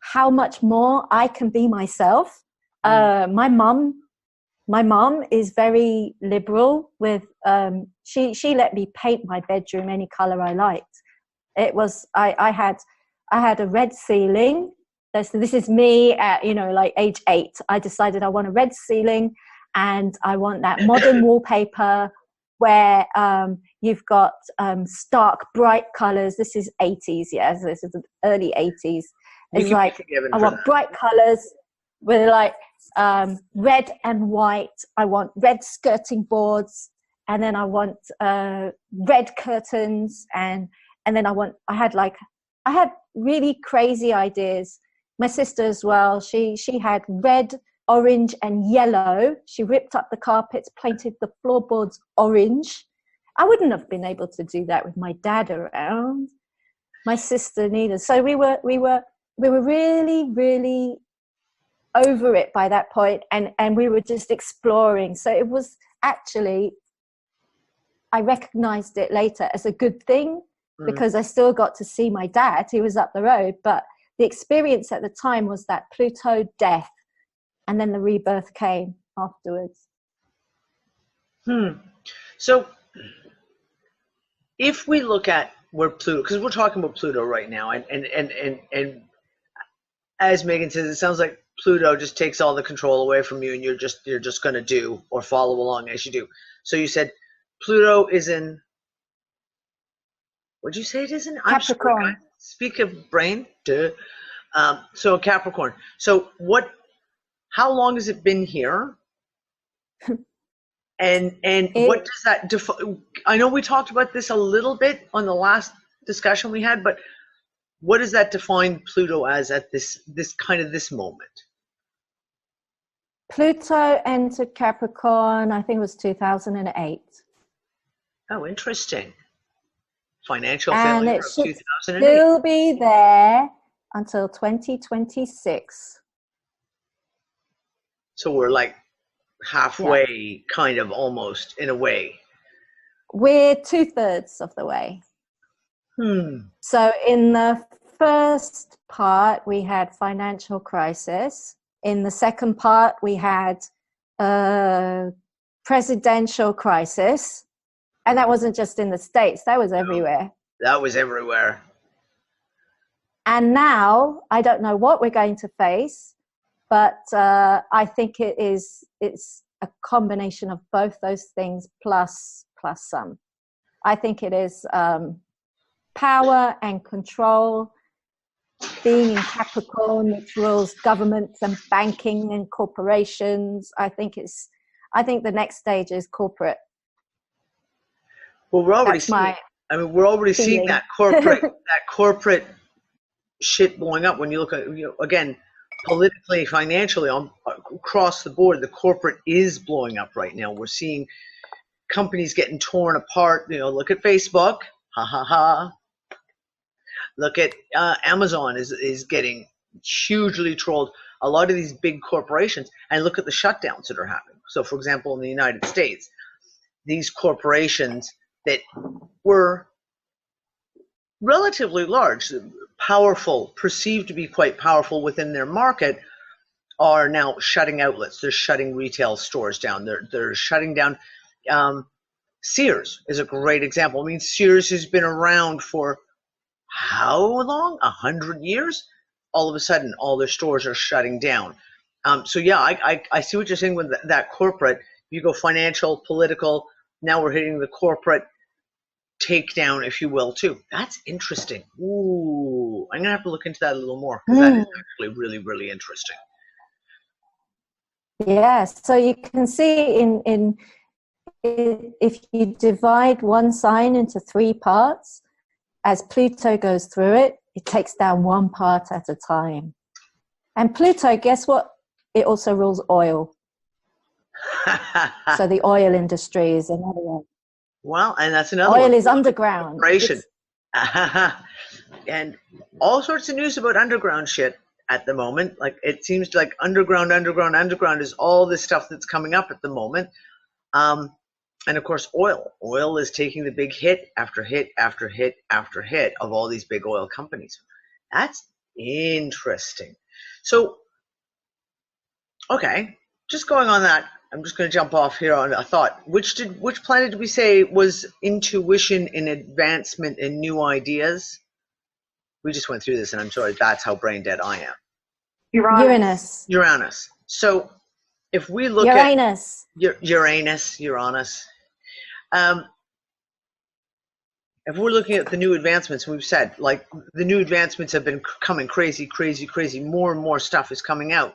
Speaker 2: how much more I can be myself. My mum is very liberal with, she let me paint my bedroom any color I liked. It was, I had a red ceiling. This is me at, like age 8. I decided I want a red ceiling, and I want that modern wallpaper where you've got stark, bright colors. This is 80s, yes. This is early 80s. It's like, I want bright colors with like red and white. I want red skirting boards, and then I want red curtains, and then I had really crazy ideas. My sister as well, she had red, orange and yellow. She ripped up the carpets, painted the floorboards orange. I wouldn't have been able to do that with my dad around. My sister neither. So we were really, really over it by that point, and we were just exploring. So it was actually, I recognized it later as a good thing, because I still got to see my dad. He was up the road, but the experience at the time was that Pluto death, and then the rebirth came afterwards.
Speaker 1: So if we look at where Pluto, because we're talking about Pluto right now, and as Meghan says, it sounds like Pluto just takes all the control away from you, and you're just going to do or follow along as you do. So you said Pluto is in, what'd you say it is in?
Speaker 2: Capricorn.
Speaker 1: I'm speak of brain. Duh. So Capricorn. So how long has it been here? And what does that define? I know we talked about this a little bit on the last discussion we had, but what does that define Pluto as at this moment?
Speaker 2: Pluto entered Capricorn, I think it was 2008.
Speaker 1: Oh, interesting. Financial
Speaker 2: And
Speaker 1: failure
Speaker 2: it
Speaker 1: of
Speaker 2: should
Speaker 1: 2008.
Speaker 2: still be there until 2026.
Speaker 1: So we're like halfway, kind of, almost, in a way.
Speaker 2: We're 2/3 of the way. So in the first part, we had financial crisis. In the second part, we had presidential crisis. And that wasn't just in the States, that was everywhere.
Speaker 1: That was everywhere.
Speaker 2: And now, I don't know what we're going to face, but I think it's a combination of both those things plus some. I think it is power and control, being in Capricorn, which rules governments and banking and corporations. I think the next stage is corporate.
Speaker 1: Well, we're already seeing that corporate shit blowing up. When you look at, again, politically, financially, across the board, the corporate is blowing up right now. We're seeing companies getting torn apart. Look at Facebook. Ha ha ha. Look at Amazon is getting hugely trolled. A lot of these big corporations, and look at the shutdowns that are happening. So, for example, in the United States, these corporations that were relatively large, powerful, perceived to be quite powerful within their market, are now shutting outlets. They're shutting retail stores down. They're shutting down. Sears is a great example. I mean, Sears has been around for how long? 100 years? All of a sudden, all their stores are shutting down. So yeah, I see what you're saying with that corporate. You go financial, political. Now we're hitting the corporate takedown, if you will, too. That's interesting. Ooh, I'm gonna have to look into that a little more, because that is actually really, really interesting.
Speaker 2: Yeah, so you can see in if you divide one sign into 3 parts, as Pluto goes through it, it takes down one part at a time. And Pluto, guess what? It also rules oil. So the oil industry is another one.
Speaker 1: Well, and that's another one.
Speaker 2: Oil is underground.
Speaker 1: And all sorts of news about underground shit at the moment. Like, it seems like underground is all this stuff that's coming up at the moment. And of course, oil is taking the big hit after hit after hit after hit of all these big oil companies. That's interesting. So, okay, just going on that, I'm just going to jump off here on a thought. Which planet did we say was intuition and advancement and new ideas? We just went through this, and I'm sorry, that's how brain dead I am. Uranus. So if we look
Speaker 2: Uranus.
Speaker 1: at Uranus, If we're looking at the new advancements, we've said, like, the new advancements have been coming crazy, crazy, crazy. More and more stuff is coming out.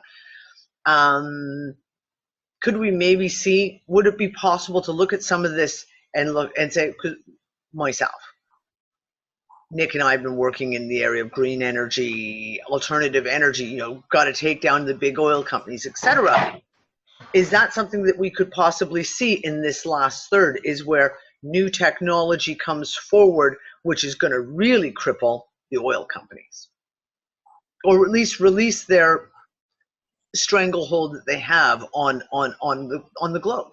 Speaker 1: Could we maybe see, would it be possible to look at some of this and look and say, myself, Nick and I have been working in the area of green energy, alternative energy, you know, got to take down the big oil companies, etc. Is that something that we could possibly see in this last third, is where new technology comes forward, which is going to really cripple the oil companies, or at least release their stranglehold that they have on the globe?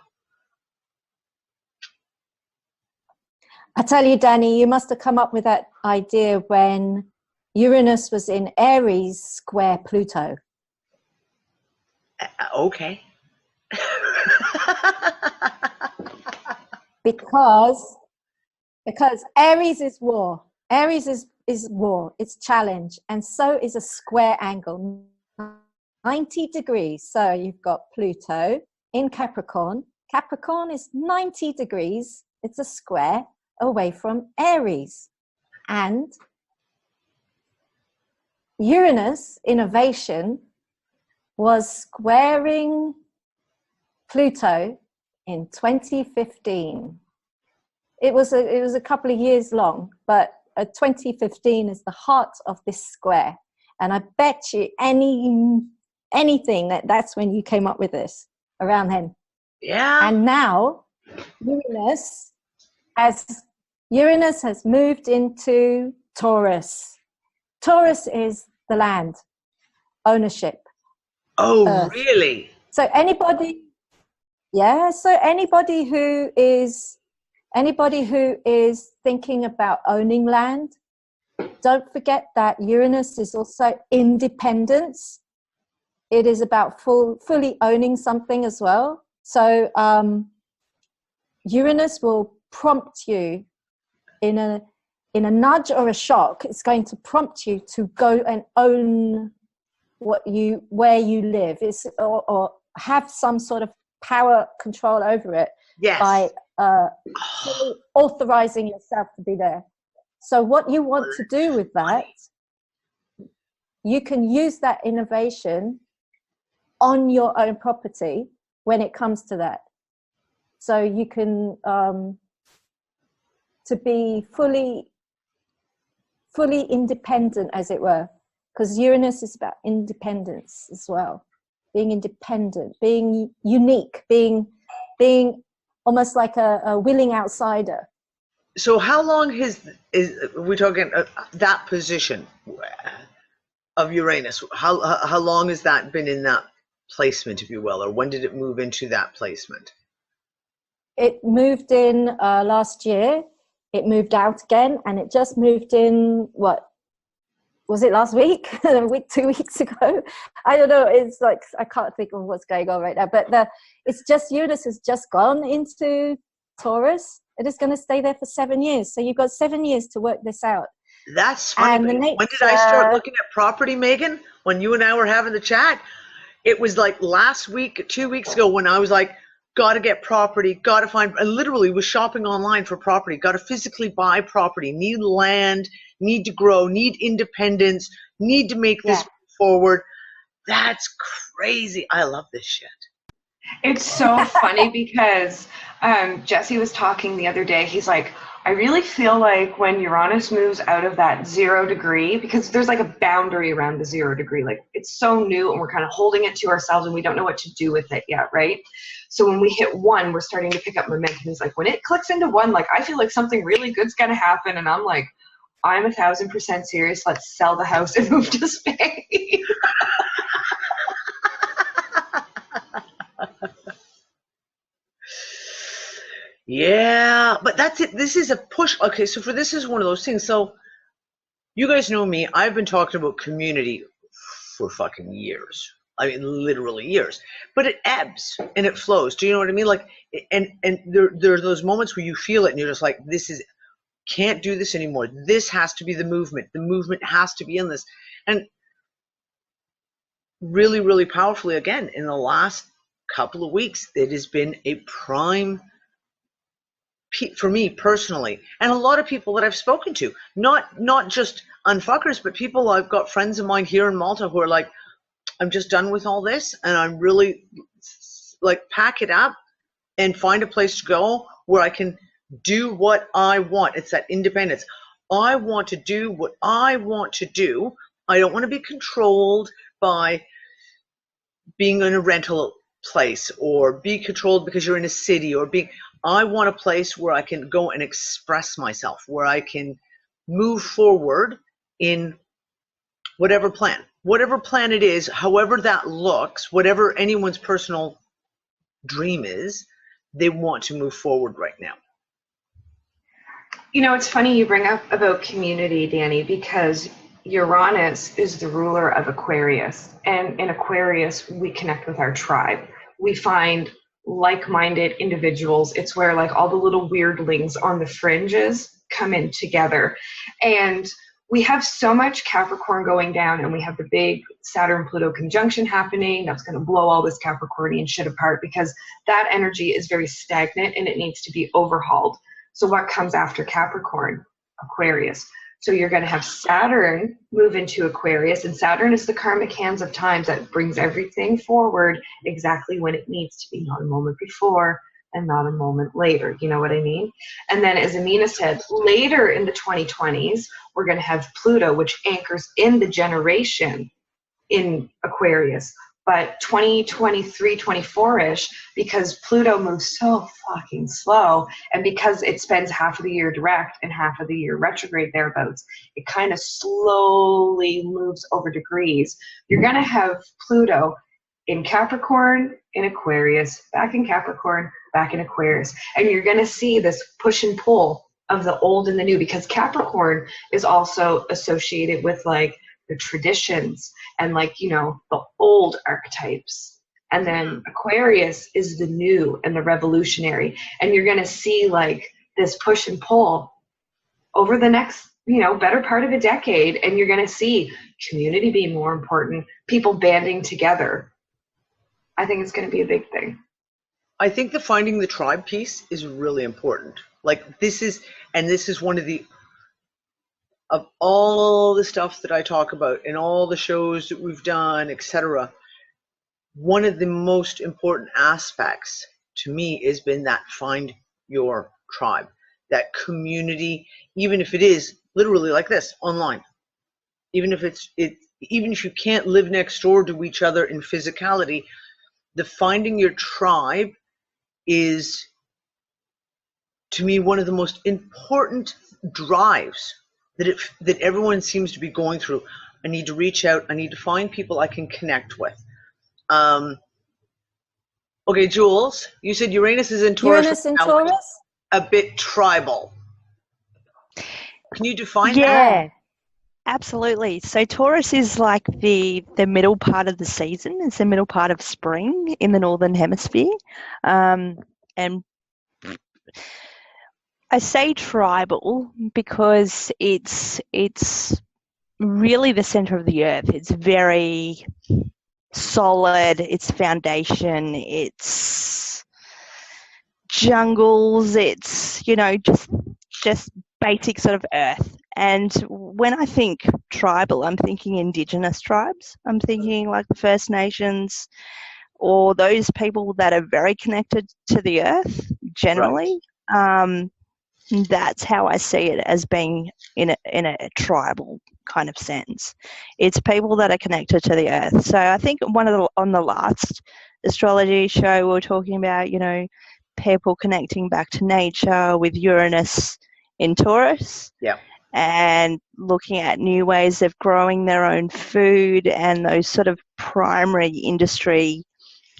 Speaker 2: I tell you, Danny, you must have come up with that idea when Uranus was in Aries square Pluto.
Speaker 1: Okay.
Speaker 2: because Aries is war. Aries is war. It's challenge, and so is a square angle, 90 degrees. So you've got Pluto in Capricorn. Capricorn is 90 degrees. It's a square away from Aries. And Uranus, innovation, was squaring Pluto in 2015. It was a couple of years long, but 2015 is the heart of this square. And I bet you anything that's when you came up with this, around then.
Speaker 1: Yeah.
Speaker 2: And now Uranus has moved into Taurus. Taurus is the land, ownership.
Speaker 1: Oh,
Speaker 2: Earth.
Speaker 1: really?
Speaker 2: So anybody who is thinking about owning land, don't forget that Uranus is also independence. It is about fully owning something as well. So Uranus will prompt you in a nudge or a shock. It's going to prompt you to go and own where you live, or have some sort of power control over it.
Speaker 1: Yes.
Speaker 2: By authorizing yourself to be there. So what you want to do with that, you can use that innovation on your own property when it comes to that. So you can to be fully independent, as it were, because Uranus is about independence as well, being independent, being unique, being almost like a willing outsider.
Speaker 1: So how long is we talking that position of Uranus? How long has that been in that placement, if you will, or when did it move into that placement?
Speaker 2: It moved in last year. It moved out again, and it just moved in, what was it, last week? 2 weeks ago? I don't know. It's like, I can't think of what's going on right now. But it's just, Uranus has just gone into Taurus. It is going to stay there for 7 years. So you've got 7 years to work this out.
Speaker 1: That's funny. When did I start looking at property, Meghan? When you and I were having the chat? It was like last week, 2 weeks ago, when I was like, got to get property, got to find, I literally was shopping online for property, got to physically buy property, need land, need to grow, need independence, need to make this forward. That's crazy. I love this shit.
Speaker 4: It's so funny because Jesse was talking the other day. He's like, I really feel like when Uranus moves out of that 0 degree, because there's like a boundary around the 0 degree, like it's so new and we're kind of holding it to ourselves and we don't know what to do with it yet, right? So when we hit 1, we're starting to pick up momentum. He's like, when it clicks into 1, like I feel like something really good's gonna happen. And I'm like, I'm 1,000% serious. Let's sell the house and move to Spain.
Speaker 1: Yeah, but that's it. This is a push. Okay, so this is one of those things. So you guys know me. I've been talking about community for fucking years. I mean, literally years. But it ebbs and it flows. Do you know what I mean? Like, and there's those moments where you feel it and you're just like, can't do this anymore. This has to be the movement. The movement has to be in this. And really, really powerfully, again, in the last couple of weeks, it has been a prime for me personally, and a lot of people that I've spoken to, not just unfuckers, but people, I've got friends of mine here in Malta who are like, I'm just done with all this, and I'm really like, pack it up and find a place to go where I can do what I want. It's that independence. I want to do what I want to do. I don't want to be controlled by being in a rental place, or be controlled because you're in a city, or I want a place where I can go and express myself, where I can move forward in whatever plan it is, however that looks, whatever anyone's personal dream is, they want to move forward right now.
Speaker 4: You know, it's funny you bring up about community, Danny, because Uranus is the ruler of Aquarius. And in Aquarius, we connect with our tribe. We find like-minded individuals. It's where like all the little weirdlings on the fringes come in together. And we have so much Capricorn going down, and we have the big Saturn-Pluto conjunction happening that's going to blow all this Capricornian shit apart, because that energy is very stagnant and it needs to be overhauled. So what comes after Capricorn? Aquarius. So you're going to have Saturn move into Aquarius, and Saturn is the karmic hands of times that brings everything forward exactly when it needs to be, not a moment before and not a moment later. You know what I mean? And then, as Amina said, later in the 2020s, we're going to have Pluto, which anchors in the generation in Aquarius. But 2023, 24-ish, because Pluto moves so fucking slow, and because it spends half of the year direct and half of the year retrograde thereabouts, it kind of slowly moves over degrees. You're going to have Pluto in Capricorn, in Aquarius, back in Capricorn, back in Aquarius. And you're going to see this push and pull of the old and the new, because Capricorn is also associated with like the traditions and like, you know, the old archetypes. And then Aquarius is the new and the revolutionary. And you're going to see like this push and pull over the next, you know, better part of a decade. And you're going to see community being more important, people banding together. I think it's going to be a big thing.
Speaker 1: I think the finding the tribe piece is really important. Like this is one of all the stuff that I talk about and all the shows that we've done, etc. One of the most important aspects to me has been that find your tribe, that community, even if it is literally like this online, even if even if you can't live next door to each other in physicality, the finding your tribe is, to me, one of the most important drives that everyone seems to be going through. I need to reach out. I need to find people I can connect with. Okay, Jules, you said Uranus is in Taurus.
Speaker 2: Uranus in Taurus?
Speaker 1: A bit tribal. Can you define that?
Speaker 3: Yeah, absolutely. So Taurus is like the middle part of the season. It's the middle part of spring in the Northern Hemisphere. And I say tribal because it's really the center of the earth. It's very solid. It's foundation. It's jungles. It's, you know, just basic sort of earth. And when I think tribal, I'm thinking indigenous tribes. I'm thinking like the First Nations, or those people that are very connected to the earth generally. Right. That's how I see it, as being in a tribal kind of sense. It's people that are connected to the earth. So I think on the last astrology show, we were talking about, you know, people connecting back to nature with Uranus in Taurus.
Speaker 1: Yeah.
Speaker 3: And looking at new ways of growing their own food and those sort of primary industry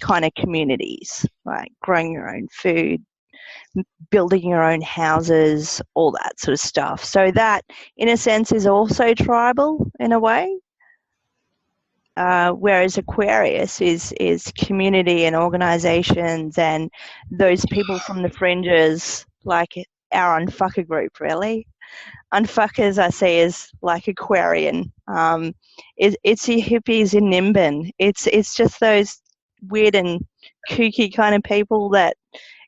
Speaker 3: kind of communities, like growing your own food, building your own houses, all that sort of stuff. So that, in a sense, is also tribal in a way. Whereas Aquarius is community and organizations and those people from the fringes, like our Unfucker group, really. Unfuckers I see as like Aquarian. It's your hippies in Nimbin. It's just those weird and kooky kind of people that,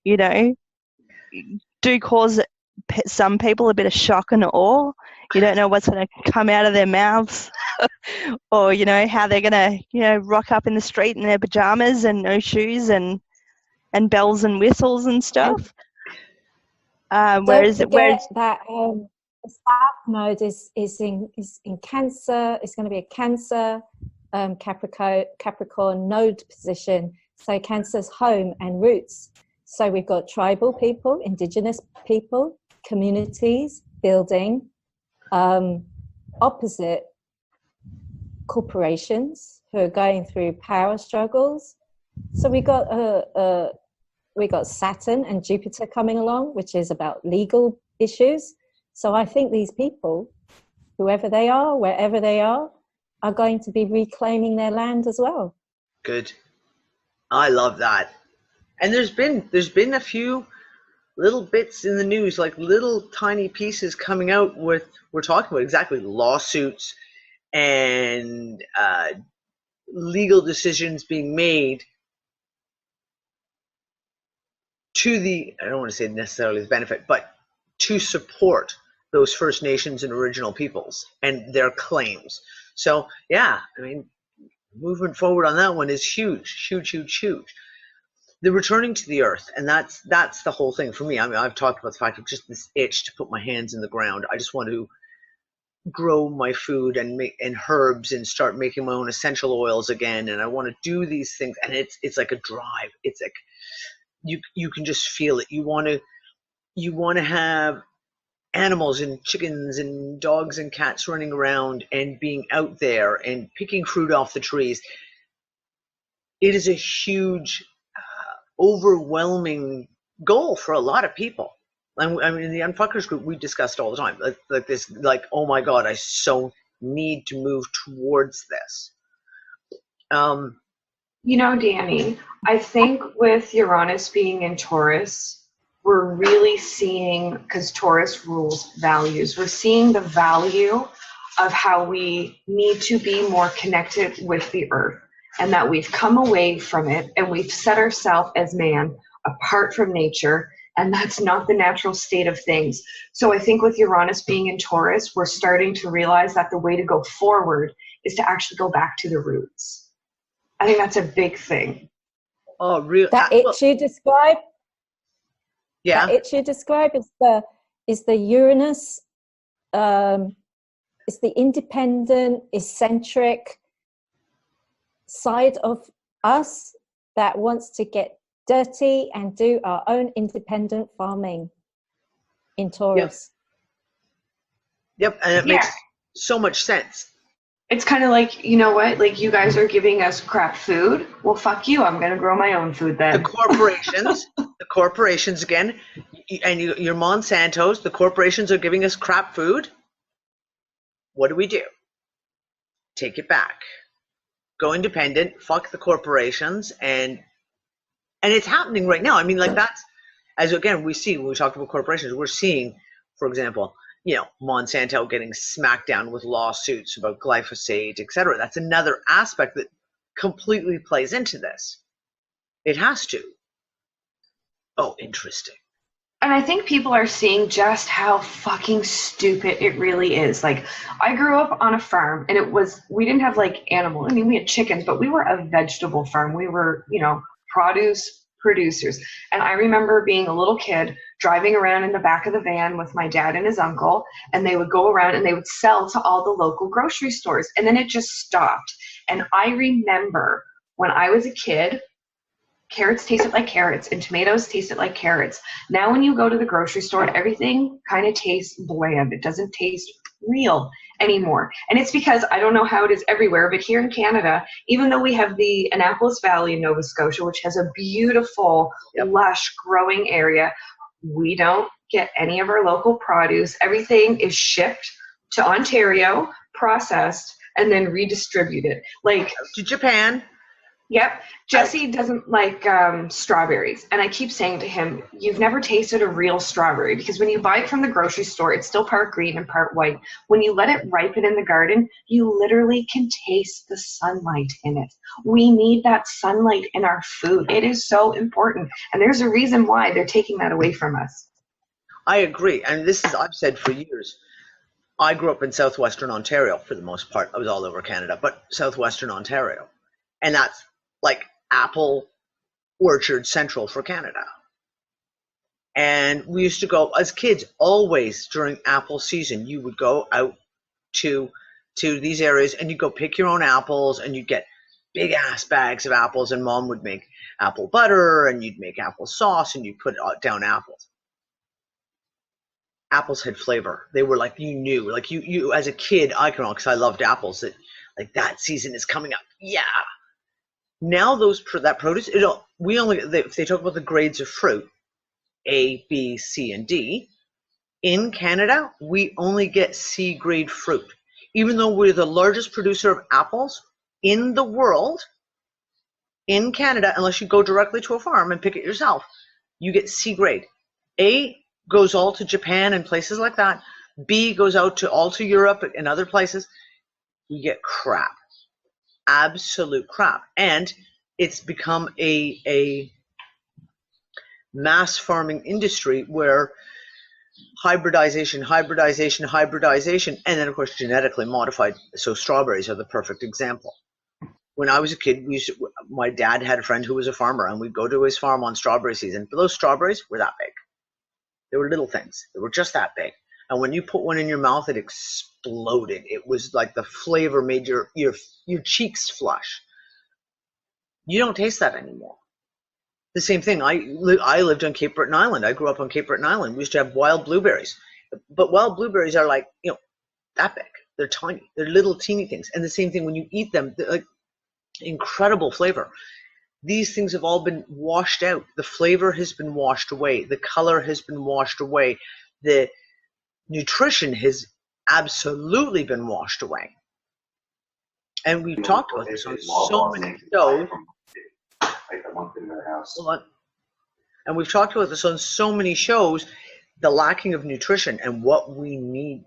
Speaker 3: you know, do cause some people a bit of shock and awe. You don't know what's going to come out of their mouths or, how they're going to, rock up in the street in their pajamas and no shoes and bells and whistles and stuff.
Speaker 2: Don't forget that the South Node is in Cancer. It's going to be a Cancer Capricorn node position. So Cancer's home and roots. So we've got tribal people, indigenous people, communities, building, opposite corporations who are going through power struggles. So we got Saturn and Jupiter coming along, which is about legal issues. So I think these people, whoever they are, wherever they are going to be reclaiming their land as well.
Speaker 1: Good. I love that. And there's been a few little bits in the news, like little tiny pieces coming out with, we're talking about exactly lawsuits and legal decisions being made to the, I don't want to say necessarily the benefit, but to support those First Nations and Original peoples and their claims. So yeah, I mean, movement forward on that one is huge, huge, huge, huge. The returning to the earth, and that's the whole thing for me. I mean, I've talked about the fact of just this itch to put my hands in the ground. I just want to grow my food and make herbs and start making my own essential oils again. And I want to do these things, and it's like a drive. It's like you can just feel it. You want to have animals and chickens and dogs and cats running around and being out there and picking fruit off the trees. It is a huge, overwhelming goal for a lot of people. I mean, in the Unfuckers group, we discussed all the time, like this, like, oh my God, I so need to move towards this.
Speaker 4: Danny, I think with Uranus being in Taurus, we're really seeing, because Taurus rules values, we're seeing the value of how we need to be more connected with the earth, and that we've come away from it and we've set ourselves as man apart from nature, and that's not the natural state of things. So I think with Uranus being in Taurus, we're starting to realize that the way to go forward is to actually go back to the roots. I think that's a big thing.
Speaker 1: Oh, really?
Speaker 2: That itch you describe?
Speaker 1: Yeah.
Speaker 2: That itch you describe is the Uranus, it's the independent, eccentric side of us that wants to get dirty and do our own independent farming in Taurus.
Speaker 1: Yep, and it makes so much sense.
Speaker 4: It's kind of like, you know what, like, you guys are giving us crap food. Well, fuck you. I'm going to grow my own food then.
Speaker 1: The corporations again, and your Monsantos, the corporations are giving us crap food. What do? Take it back. Go independent, fuck the corporations, and it's happening right now. I mean, like, that's, as again, we see when we talk about corporations, we're seeing, for example, Monsanto getting smacked down with lawsuits about glyphosate, etc. That's another aspect that completely plays into this. It has to. Oh, interesting.
Speaker 4: And I think people are seeing just how fucking stupid it really is. Like, I grew up on a farm, and we didn't have like animal. I mean, we had chickens, but we were a vegetable farm. We were, produce producers. And I remember being a little kid driving around in the back of the van with my dad and his uncle, and they would go around and they would sell to all the local grocery stores. And then it just stopped. And I remember when I was a kid, carrots tasted like carrots and tomatoes tasted like carrots. Now when you go to the grocery store, everything kind of tastes bland. It doesn't taste real anymore. And it's because, I don't know how it is everywhere, but here in Canada, even though we have the Annapolis Valley in Nova Scotia, which has a beautiful, lush, growing area, we don't get any of our local produce. Everything is shipped to Ontario, processed, and then redistributed. Like,
Speaker 1: to Japan.
Speaker 4: Yep. Jesse doesn't like strawberries. And I keep saying to him, you've never tasted a real strawberry, because when you buy it from the grocery store, it's still part green and part white. When you let it ripen in the garden, you literally can taste the sunlight in it. We need that sunlight in our food. It is so important. And there's a reason why they're taking that away from us.
Speaker 1: I agree. And this is, I've said for years, I grew up in southwestern Ontario for the most part. I was all over Canada, but southwestern Ontario. And that's like apple orchard central for Canada. And we used to go as kids, always during apple season, you would go out to these areas and you'd go pick your own apples and you'd get big ass bags of apples, and mom would make apple butter and you'd make apple sauce and you'd put down apples. Apples had flavor. They were like, you knew, like you as a kid, I can, because I loved apples, that like that season is coming up. Yeah. Now that produce, if they talk about the grades of fruit, A, B, C, and D, in Canada, we only get C grade fruit. Even though we're the largest producer of apples in the world, in Canada, unless you go directly to a farm and pick it yourself, you get C grade. A goes all to Japan and places like that. B goes out all to Europe and other places. You get crap, absolute crap. And it's become a mass farming industry where hybridization, and then of course genetically modified. So strawberries are the perfect example. When I was a kid, my dad had a friend who was a farmer, and we'd go to his farm on strawberry season. But those strawberries were that big. They were little things. They were just that big. And when you put one in your mouth, it exploded. It was like the flavor made your cheeks flush. You don't taste that anymore. The same thing. I lived on Cape Breton Island. I grew up on Cape Breton Island. We used to have wild blueberries. But wild blueberries are like, that big. They're tiny. They're little teeny things. And the same thing when you eat them, they're like incredible flavor. These things have all been washed out. The flavor has been washed away. The color has been washed away. The nutrition has absolutely been washed away. And we've talked about this on so many shows. And we've talked about this on so many shows, the lacking of nutrition and what we need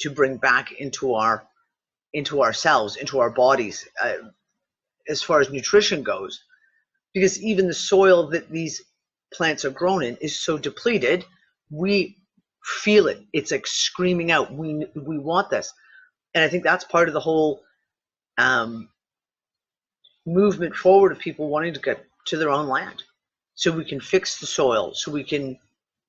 Speaker 1: to bring back into ourselves, into our bodies, as far as nutrition goes. Because even the soil that these plants are grown in is so depleted, we feel it. It's like screaming out, we want this. And I think that's part of the whole movement forward of people wanting to get to their own land, so we can fix the soil, so we can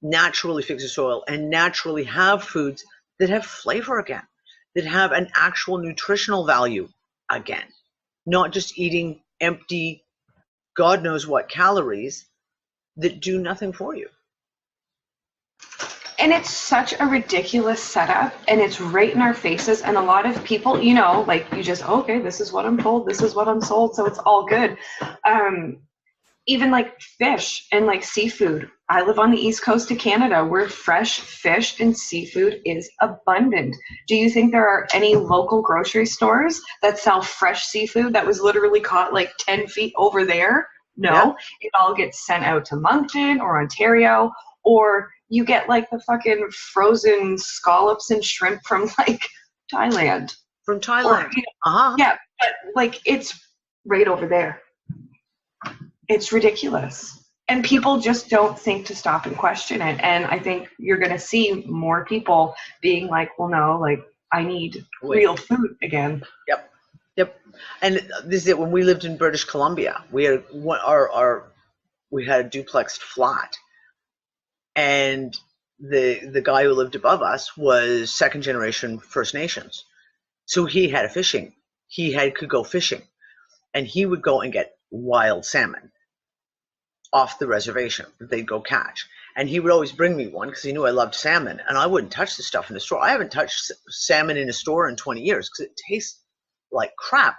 Speaker 1: naturally fix the soil and naturally have foods that have flavor again, that have an actual nutritional value again, not just eating empty, God knows what calories that do nothing for you.
Speaker 4: And it's such a ridiculous setup, and it's right in our faces. And a lot of people, like you just, okay, this is what I'm told, this is what I'm sold, so it's all good. Even like fish and like seafood. I live on the east coast of Canada where fresh fish and seafood is abundant. Do you think there are any local grocery stores that sell fresh seafood that was literally caught like 10 feet over there? No, yeah. It all gets sent out to Moncton or Ontario, or you get like the fucking frozen scallops and shrimp from like Thailand.
Speaker 1: From Thailand.
Speaker 4: Or, yeah, but like it's right over there. It's ridiculous. And people just don't think to stop and question it. And I think you're going to see more people being like, well, no, like I need real food again.
Speaker 1: Yep. And this is it. When we lived in British Columbia, we had we had a duplexed flat. And the guy who lived above us was second generation First Nations. So he had fishing. Could go fishing. And he would go and get wild salmon off the reservation that they'd go catch. And he would always bring me one because he knew I loved salmon. And I wouldn't touch the stuff in the store. I haven't touched salmon in a store in 20 years because it tastes like crap.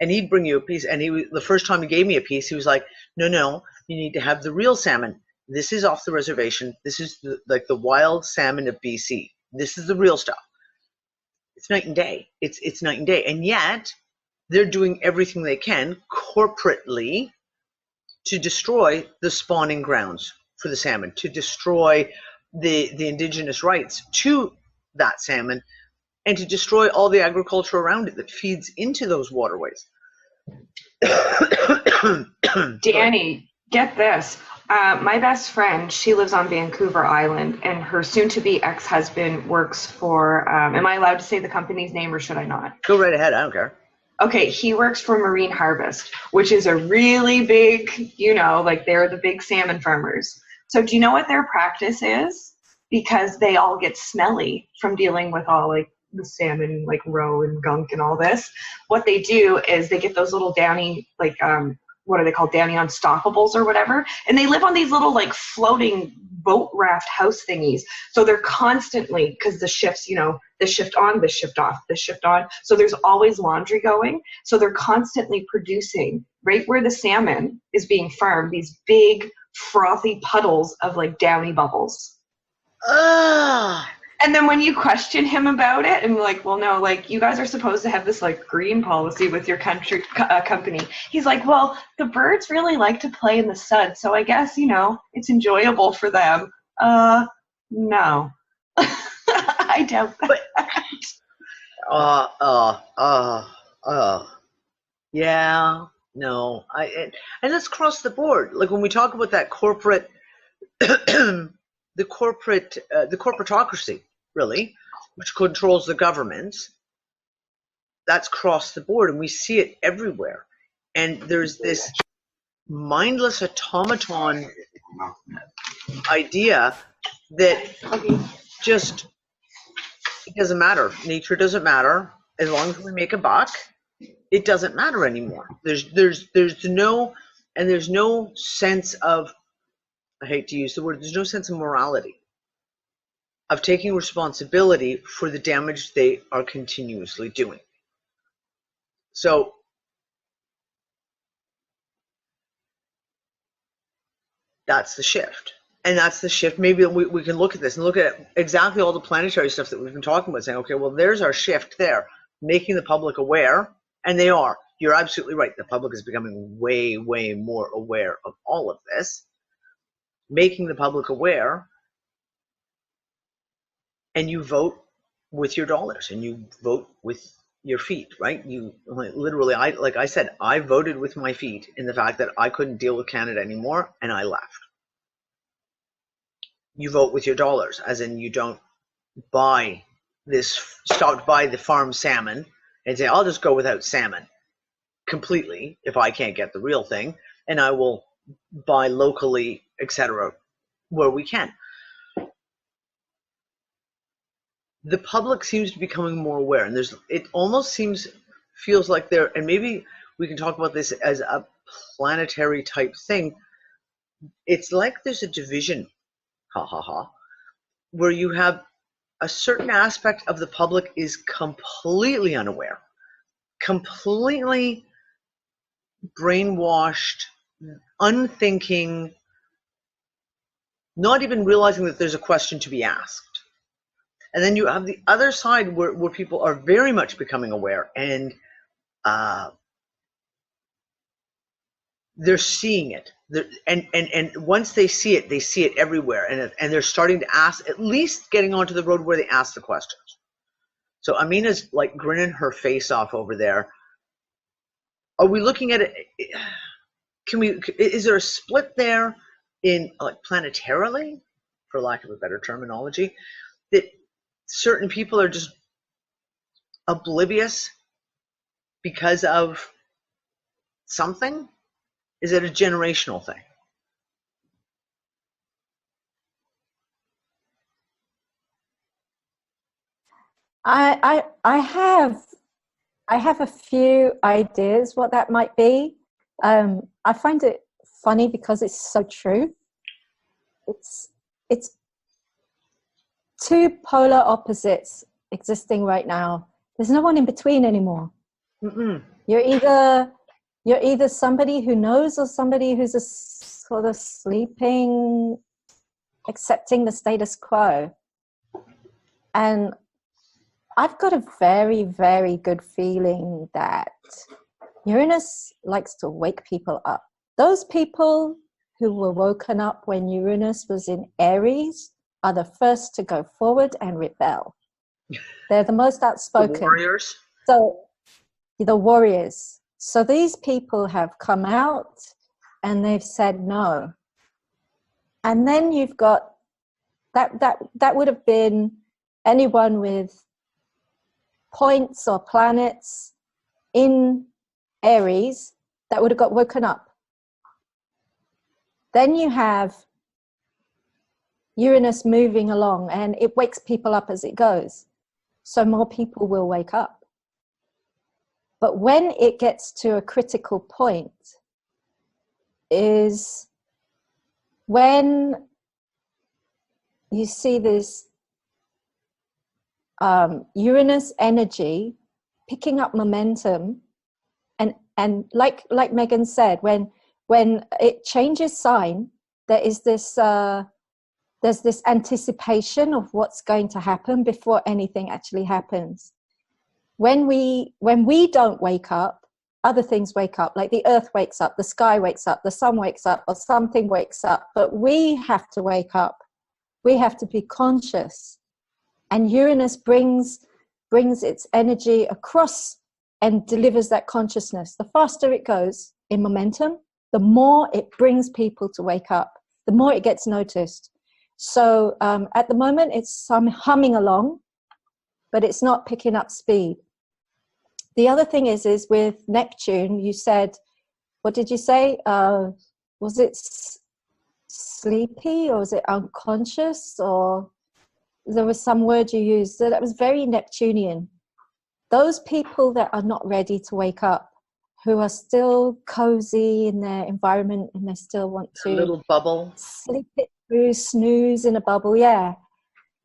Speaker 1: And he'd bring you a piece. And the first time he gave me a piece, he was like, no, you need to have the real salmon. This is off the reservation. This is like the wild salmon of BC. This is the real stuff. It's night and day. It's night and day. And yet they're doing everything they can corporately to destroy the spawning grounds for the salmon, to destroy the indigenous rights to that salmon, and to destroy all the agriculture around it that feeds into those waterways.
Speaker 4: Danny, get this. My best friend, she lives on Vancouver Island, and her soon-to-be ex-husband works for, am I allowed to say the company's name or should I not?
Speaker 1: Go right ahead. I don't care.
Speaker 4: Okay, he works for Marine Harvest, which is a really big, like they're the big salmon farmers. So do you know what their practice is? Because they all get smelly from dealing with all like the salmon, like roe and gunk and all this. What they do is they get those little downy, like, what are they called? Downy Unstoppables or whatever. And they live on these little like floating boat raft house thingies. So they're constantly, because the shifts, the shift on, the shift off, the shift on. So there's always laundry going. So they're constantly producing right where the salmon is being farmed, these big frothy puddles of like downy bubbles. And then when you question him about it, and like, well, no, like you guys are supposed to have this like green policy with your company. He's like, well, the birds really like to play in the sun, so I guess it's enjoyable for them. No, I doubt that.
Speaker 1: Yeah, no, and that's across the board. Like when we talk about that corporate, the corporatocracy, really, which controls the government, that's across the board, and we see it everywhere. And there's this mindless automaton idea that just it doesn't matter. Nature doesn't matter as long as we make a buck. It doesn't matter anymore. There's no sense of, I hate to use the word, there's no sense of morality, of taking responsibility for the damage they are continuously doing. So that's the shift. And that's the shift. Maybe we can look at this and look at exactly all the planetary stuff that we've been talking about, saying, okay, well, there's our shift there, making the public aware. And they are. You're absolutely right. The public is becoming way, way more aware of all of this. Making the public aware, and you vote with your dollars and you vote with your feet, right? You literally, like I said, I voted with my feet in the fact that I couldn't deal with Canada anymore, and I left. You vote with your dollars, as in you don't stop buy the farm salmon and say, I'll just go without salmon completely if I can't get the real thing, and I will buy locally, etc., where we can. The public seems to be becoming more aware, and it almost feels like there, and maybe we can talk about this as a planetary type thing. It's like there's a division, where you have a certain aspect of the public is completely unaware, completely brainwashed, unthinking, not even realizing that there's a question to be asked. And then you have the other side where people are very much becoming aware, and they're seeing it. And once they see it everywhere, and they're starting to ask, at least getting onto the road where they ask the questions. So Amina's like grinning her face off over there. Are we looking at it? Is there a split there in like planetarily, for lack of a better terminology, that certain people are just oblivious because of something? Is it a generational thing?
Speaker 2: I have a few ideas what that might be. I find it funny because it's so true. It's two polar opposites existing right now. There's no one in between anymore.
Speaker 1: Mm-mm.
Speaker 2: You're either somebody who knows or somebody who's a sort of sleeping, accepting the status quo. And I've got a very, very good feeling that Uranus likes to wake people up. Those people who were woken up when Uranus was in Aries are the first to go forward and rebel. They're the most outspoken.
Speaker 1: The warriors.
Speaker 2: So the warriors. So these people have come out and they've said, no, And then you've got that would have been anyone with points or planets in Aries that would have got woken up. Then you have Uranus moving along, and it wakes people up as it goes. So more people will wake up. But when it gets to a critical point is when you see this Uranus energy picking up momentum, and like Meghan said, when it changes sign, there is this there's this anticipation of what's going to happen before anything actually happens. When we don't wake up, other things wake up, like the earth wakes up, the sky wakes up, the sun wakes up, or something wakes up. But we have to wake up. We have to be conscious. And Uranus brings its energy across and delivers that consciousness. The faster it goes in momentum, the more it brings people to wake up, the more it gets noticed. So at the moment, it's humming along, but it's not picking up speed. The other thing is with Neptune, you said, what did you say? Was it sleepy, or was it unconscious, or there was some word you used that was very Neptunian. Those people that are not ready to wake up, who are still cozy in their environment and they still want to...
Speaker 1: A little bubble.
Speaker 2: Sleep it through, snooze in a bubble, yeah.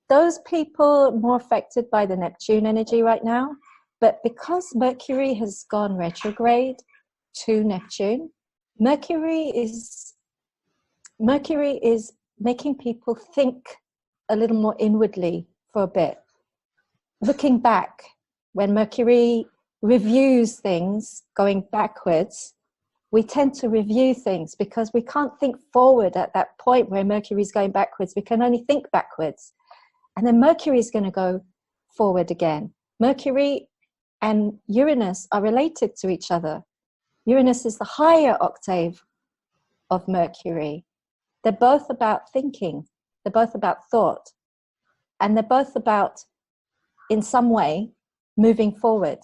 Speaker 2: Those people are more affected by the Neptune energy right now. But because Mercury has gone retrograde to Neptune, Mercury is making people think a little more inwardly for a bit. Looking back, when Mercury reviews things going backwards, we tend to review things because we can't think forward at that point where Mercury's going backwards. We can only think backwards. And then Mercury's going to go forward again. Mercury and Uranus are related to each other. Uranus is the higher octave of Mercury. They're both about thinking. They're both about thought. And they're both about, in some way, moving forward.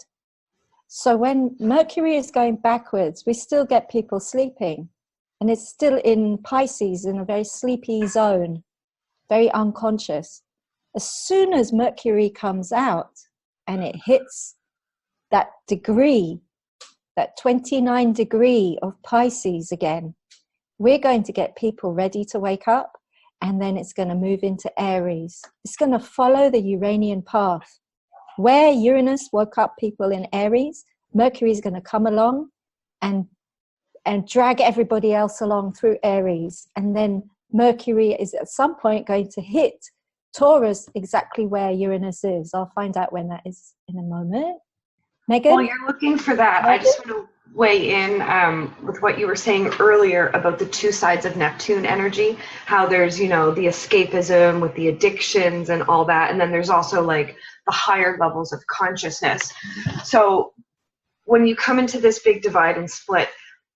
Speaker 2: So when Mercury is going backwards, we still get people sleeping. And it's still in Pisces, in a very sleepy zone, very unconscious. As soon as Mercury comes out and it hits that degree, that 29 degree of Pisces again, we're going to get people ready to wake up, and then it's going to move into Aries. It's going to follow the Uranian path. Where Uranus woke up people in Aries, Mercury is going to come along and drag everybody else along through Aries. And then Mercury is at some point going to hit Taurus, exactly where Uranus is. I'll find out when that is in a moment. Meghan?
Speaker 4: While you're looking for that, I just want to weigh in with what you were saying earlier about the two sides of Neptune energy, how there's, the escapism with the addictions and all that, and then there's also like the higher levels of consciousness. So when you come into this big divide and split,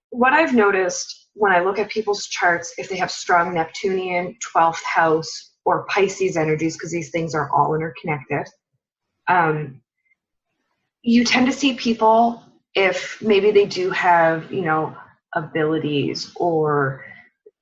Speaker 4: what I've noticed when I look at people's charts, if they have strong Neptunian 12th house or Pisces energies, because these things are all interconnected, you tend to see people, if maybe they do have, abilities or,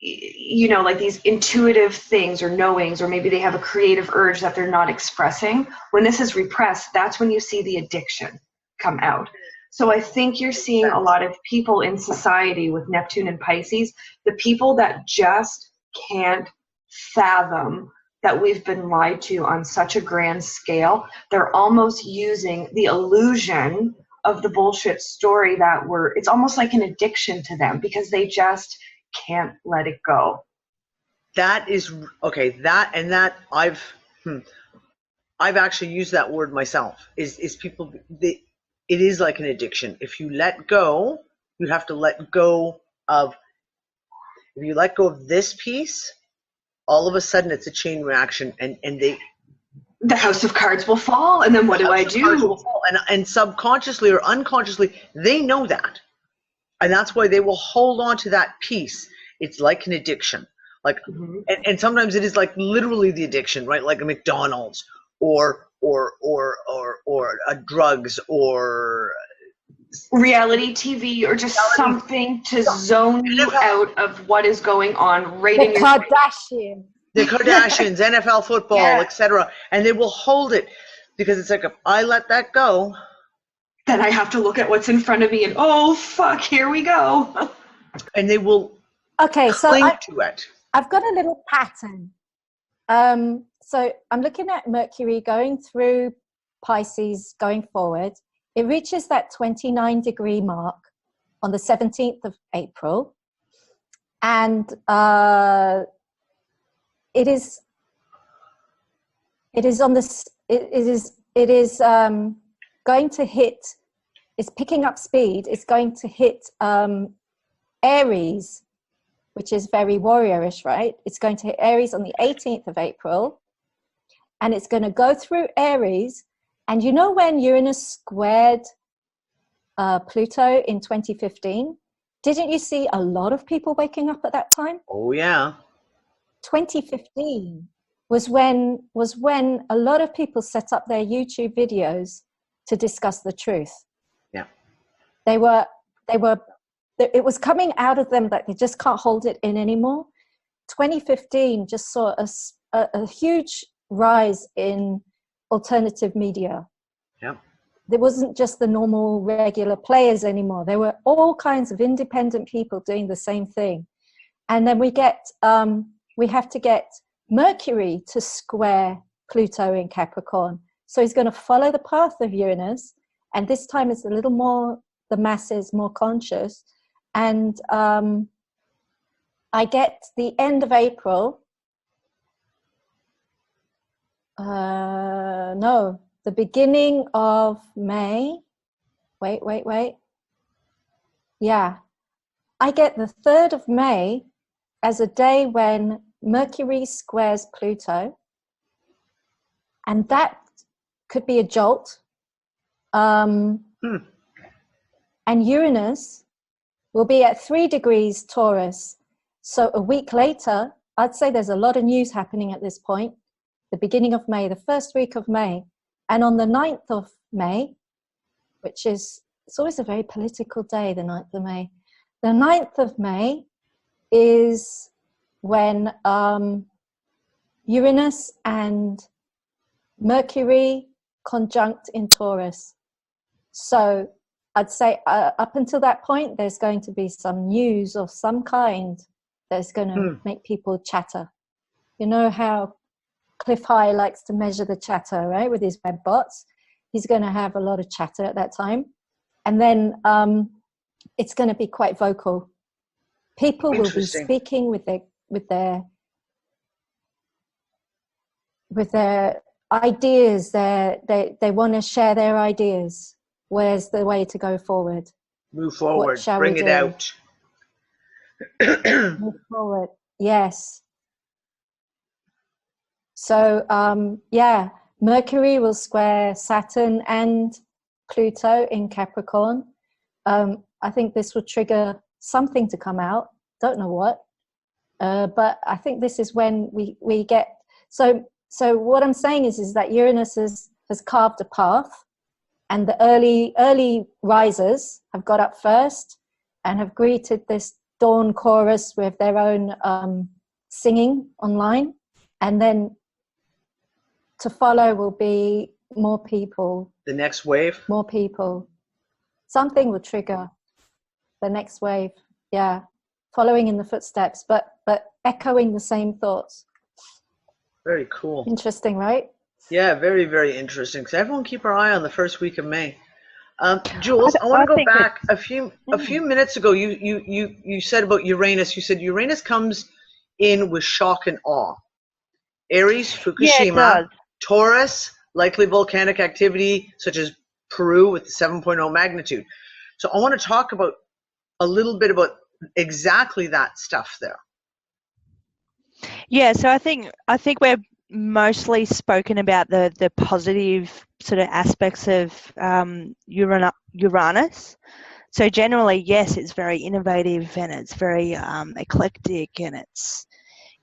Speaker 4: like these intuitive things or knowings, or maybe they have a creative urge that they're not expressing. When this is repressed, that's when you see the addiction come out. So I think you're seeing a lot of people in society with Neptune and Pisces, the people that just can't fathom that we've been lied to on such a grand scale. They're almost using the illusion of the bullshit story it's almost like an addiction to them because they just can't let it go.
Speaker 1: That is, okay, I've actually used that word myself, is people, it is like an addiction. If you let go, you have to let go of, if you let go of this piece, all of a sudden it's a chain reaction, and
Speaker 4: the house of cards will fall, and then what do I do?
Speaker 1: And subconsciously or unconsciously, they know that. And that's why they will hold on to that piece. It's like an addiction. Like, and sometimes it is like literally the addiction, right? Like a McDonald's or drugs or
Speaker 4: reality TV or just something to zone you out of what is going on right
Speaker 2: The
Speaker 4: in your
Speaker 2: Kardashians.
Speaker 1: the Kardashians, NFL football, etc. And they will hold it because it's like, if I let that go,
Speaker 4: then I have to look at what's in front of me and, oh, fuck, here we go.
Speaker 1: and they will
Speaker 2: Okay, so
Speaker 1: cling to it.
Speaker 2: I've got a little pattern. So I'm looking at Mercury going through Pisces going forward. It reaches that 29-degree mark on the 17th of April. And it is going to hit, it's picking up speed, it's going to hit Aries, which is very warriorish, right? It's going to hit Aries on the 18th of April, and it's going to go through Aries. And you know when Uranus squared Pluto in 2015? Didn't you see a lot of people waking up at that time?
Speaker 1: Oh, yeah.
Speaker 2: 2015 was when a lot of people set up their YouTube videos to discuss the truth.
Speaker 1: Yeah.
Speaker 2: It was coming out of them that they just can't hold it in anymore. 2015 just saw a huge rise in alternative media.
Speaker 1: Yeah.
Speaker 2: There wasn't just the normal regular players anymore. There were all kinds of independent people doing the same thing. And then we have to get Mercury to square Pluto in Capricorn. So he's going to follow the path of Uranus. And this time it's a little more, the masses, more conscious. And I get the end of April. The beginning of May. Wait. Yeah. I get the 3rd of May as a day when Mercury squares Pluto. And that could be a jolt. And Uranus will be at 3 degrees Taurus. So a week later, I'd say there's a lot of news happening at this point. The beginning of May, the first week of May. And on the 9th of May, which is, it's always a very political day, the 9th of May. The 9th of May is when Uranus and Mercury conjunct in Taurus. So I'd say up until that point, there's going to be some news of some kind that's going to make people chatter. You know how Cliff High likes to measure the chatter, right, with his web bots. He's going to have a lot of chatter at that time. And then it's going to be quite vocal. People will be speaking with their ideas. They want to share their ideas. Where's the way to go forward?
Speaker 1: Move forward. Bring it out.
Speaker 2: Move forward. Yes. So, Mercury will square Saturn and Pluto in Capricorn. I think this will trigger something to come out. Don't know what. But I think this is when we get... So what I'm saying is that Uranus has carved a path, and the early risers have got up first and have greeted this dawn chorus with their own singing online. And then to follow will be more people.
Speaker 1: The next wave?
Speaker 2: More people. Something will trigger the next wave. Yeah. Following in the footsteps, but echoing the same thoughts.
Speaker 1: Very cool.
Speaker 2: Interesting, right?
Speaker 1: Yeah, very, very interesting. So everyone keep our eye on the first week of May. Jules, I want to go back a few minutes ago. You said about Uranus. You said Uranus comes in with shock and awe. Aries, Fukushima, Taurus, likely volcanic activity such as Peru with the 7.0 magnitude. So I want to talk about a little bit about exactly that stuff there.
Speaker 3: Yeah, so I think we're mostly spoken about the positive sort of aspects of Uranus. So generally, yes, it's very innovative and it's very eclectic, and it's,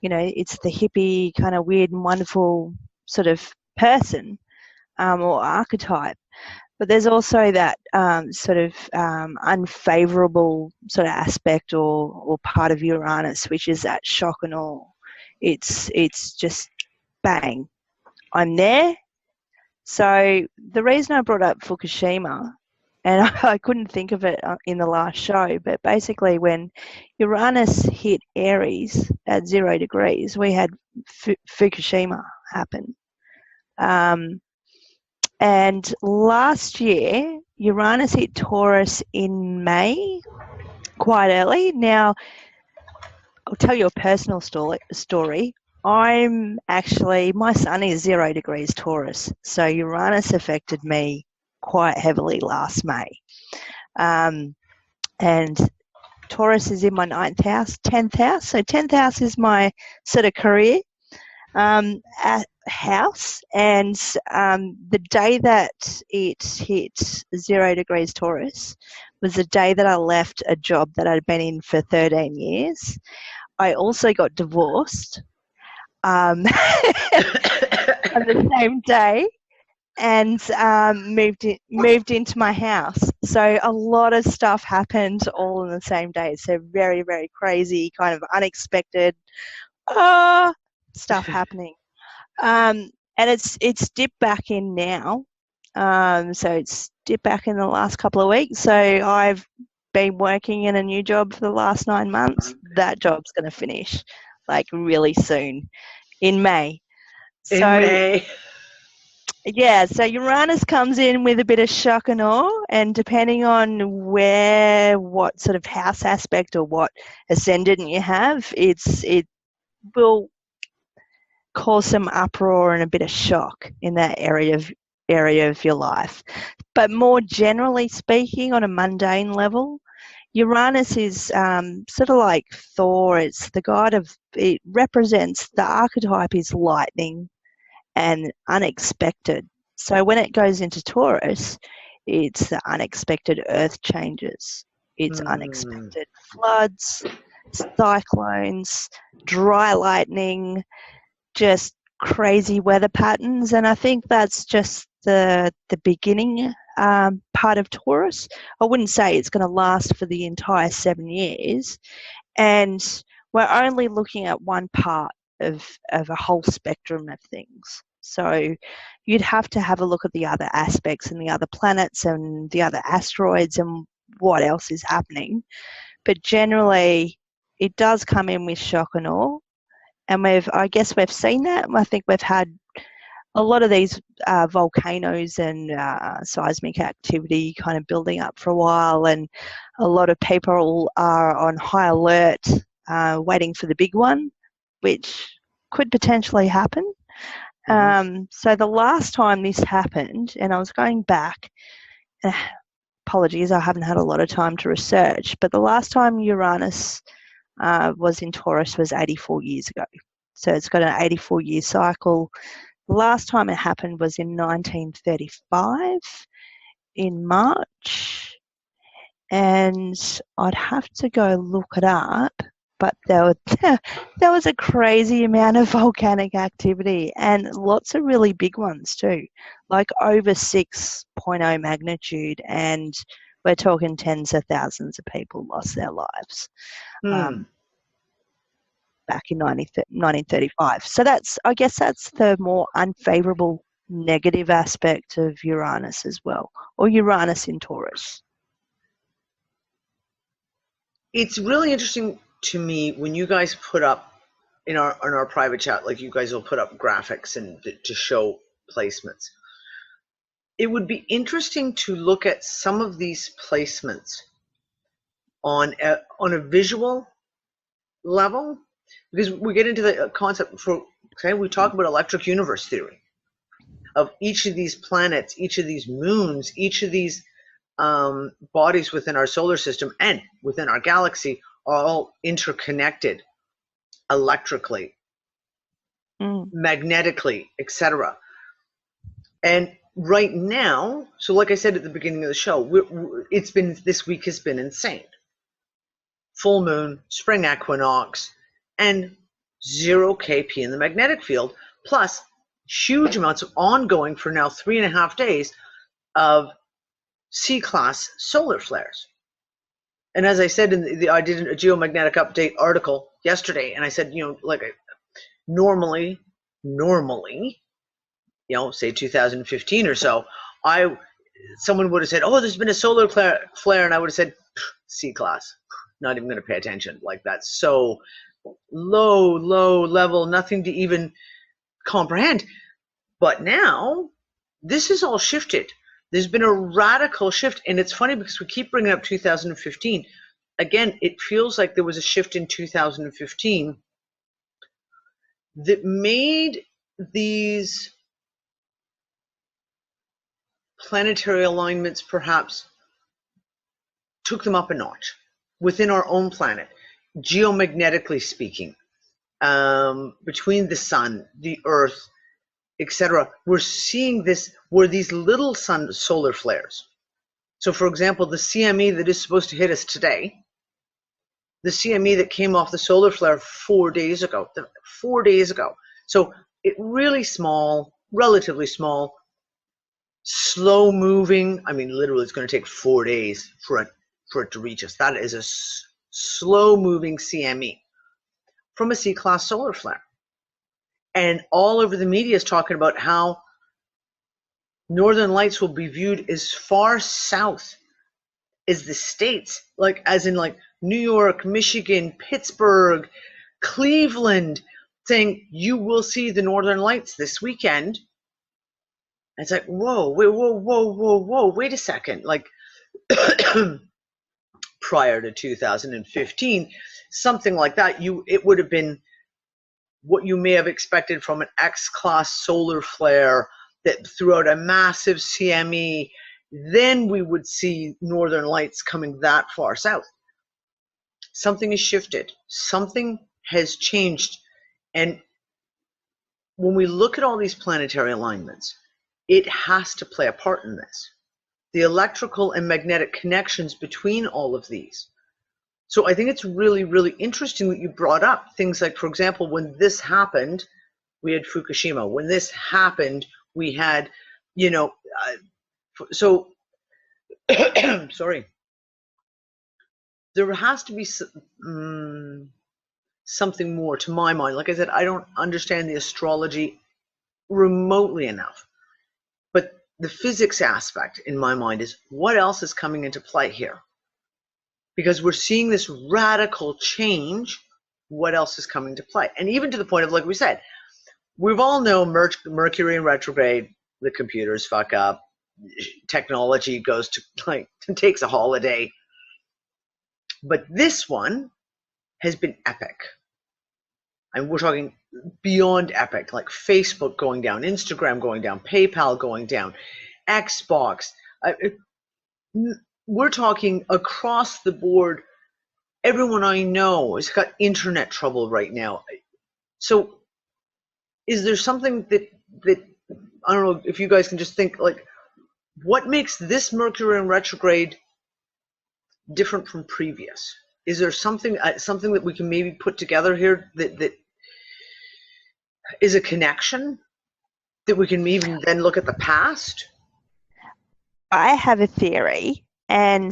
Speaker 3: it's the hippie kind of weird and wonderful sort of person or archetype. But there's also that sort of unfavourable sort of aspect or part of Uranus, which is that shock and awe. It's just bang, I'm there. So the reason I brought up Fukushima, and I couldn't think of it in the last show, but basically when Uranus hit Aries at 0 degrees, we had Fukushima happen. And last year, Uranus hit Taurus in May, quite early. Now, I'll tell you a personal story. My sun is 0 degrees Taurus, so Uranus affected me quite heavily last May. And Taurus is in my 9th house, 10th house. So 10th house is my sort of career house. And the day that it hit 0 degrees Taurus was the day that I left a job that I'd been in for 13 years. I also got divorced on the same day and moved into my house. So a lot of stuff happened all in the same day. So very, very crazy, kind of unexpected stuff happening. And it's dipped back in now. So it's dipped back in the last couple of weeks. So I've been working in a new job for the last 9 months. That job's going to finish like really soon in May.
Speaker 1: In May.
Speaker 3: Yeah, so Uranus comes in with a bit of shock and awe, and depending on what sort of house aspect or what ascendant you have, it will cause some uproar and a bit of shock in that area of your life. But more generally speaking, on a mundane level, Uranus is sort of like Thor. It's the god of, it represents, the archetype is lightning and unexpected. So when it goes into Taurus, it's the unexpected earth changes. It's unexpected floods, cyclones, dry lightning, just crazy weather patterns. And I think that's just the beginning part of Taurus. I wouldn't say it's going to last for the entire 7 years. And we're only looking at one part of a whole spectrum of things. So you'd have to have a look at the other aspects and the other planets and the other asteroids and what else is happening. But generally, it does come in with shock and awe. And I guess we've seen that. I think we've had a lot of these volcanoes and seismic activity kind of building up for a while, and a lot of people are on high alert, waiting for the big one, which could potentially happen. So the last time this happened, and I was going back, apologies, I haven't had a lot of time to research, but the last time Uranus was in Taurus was 84 years ago. So it's got an 84-year cycle. The last time it happened was in 1935 in March, and I'd have to go look it up, but there was a crazy amount of volcanic activity and lots of really big ones too, like over 6.0 magnitude, and we're talking tens of thousands of people lost their lives back in 1935. So I guess that's the more unfavourable negative aspect of Uranus as well, or Uranus in Taurus.
Speaker 1: It's really interesting to me when you guys put up in our private chat, like you guys will put up graphics and to show placements. It would be interesting to look at some of these placements on a visual level, because we get into the concept we talk about electric universe theory of each of these planets, each of these moons, each of these bodies within our solar system and within our galaxy are all interconnected electrically, magnetically, etc. And right now, so like I said at the beginning of the show, this week has been insane. Full moon, spring equinox, and 0 kp in the magnetic field, plus huge amounts of ongoing for now 3.5 days of C-class solar flares. And as I said I did a geomagnetic update article yesterday, and I said, like normally, say 2015 or so, someone would have said, oh, there's been a solar flare, and I would have said, C-class, not even going to pay attention. Like, that's so low level, nothing to even comprehend. But now, this has all shifted. There's been a radical shift, and it's funny because we keep bringing up 2015. Again, it feels like there was a shift in 2015 that made these planetary alignments, perhaps took them up a notch within our own planet, geomagnetically speaking, between the sun, the earth, etc. We're seeing this where these little solar flares. So for example, the CME that is supposed to hit us today, the CME that came off the solar flare 4 days ago, 4 days ago. So it really small, relatively small, slow moving. I mean, literally it's going to take 4 days for it to reach us. That is a slow moving CME from a C-class solar flare. And all over the media is talking about how northern lights will be viewed as far south as the states, like as in like New York, Michigan, Pittsburgh, Cleveland, saying you will see the northern lights this weekend. And it's like, whoa, wait a second. Like prior to 2015, something like that, it would have been what you may have expected from an X-class solar flare that threw out a massive CME. Then we would see northern lights coming that far south. Something has shifted. Something has changed. And when we look at all these planetary alignments, it has to play a part in this. The electrical and magnetic connections between all of these. So I think it's really, really interesting that you brought up things like, for example, when this happened, we had Fukushima. When this happened, we had, sorry. There has to be something more to my mind. Like I said, I don't understand the astrology remotely enough. But the physics aspect in my mind is what else is coming into play here? Because we're seeing this radical change. What else is coming to play? And even to the point of, like we said, we've all known Mercury in retrograde, the computers fuck up, technology goes to, like, takes a holiday. But this one has been epic. And we're talking beyond epic, like Facebook going down, Instagram going down, PayPal going down, Xbox. We're talking across the board. Everyone I know has got internet trouble right now. So is there something that I don't know if you guys can just think, like, what makes this Mercury in retrograde different from previous? Is there something that we can maybe put together here that is a connection that we can even then look at the past?
Speaker 3: I have a theory, and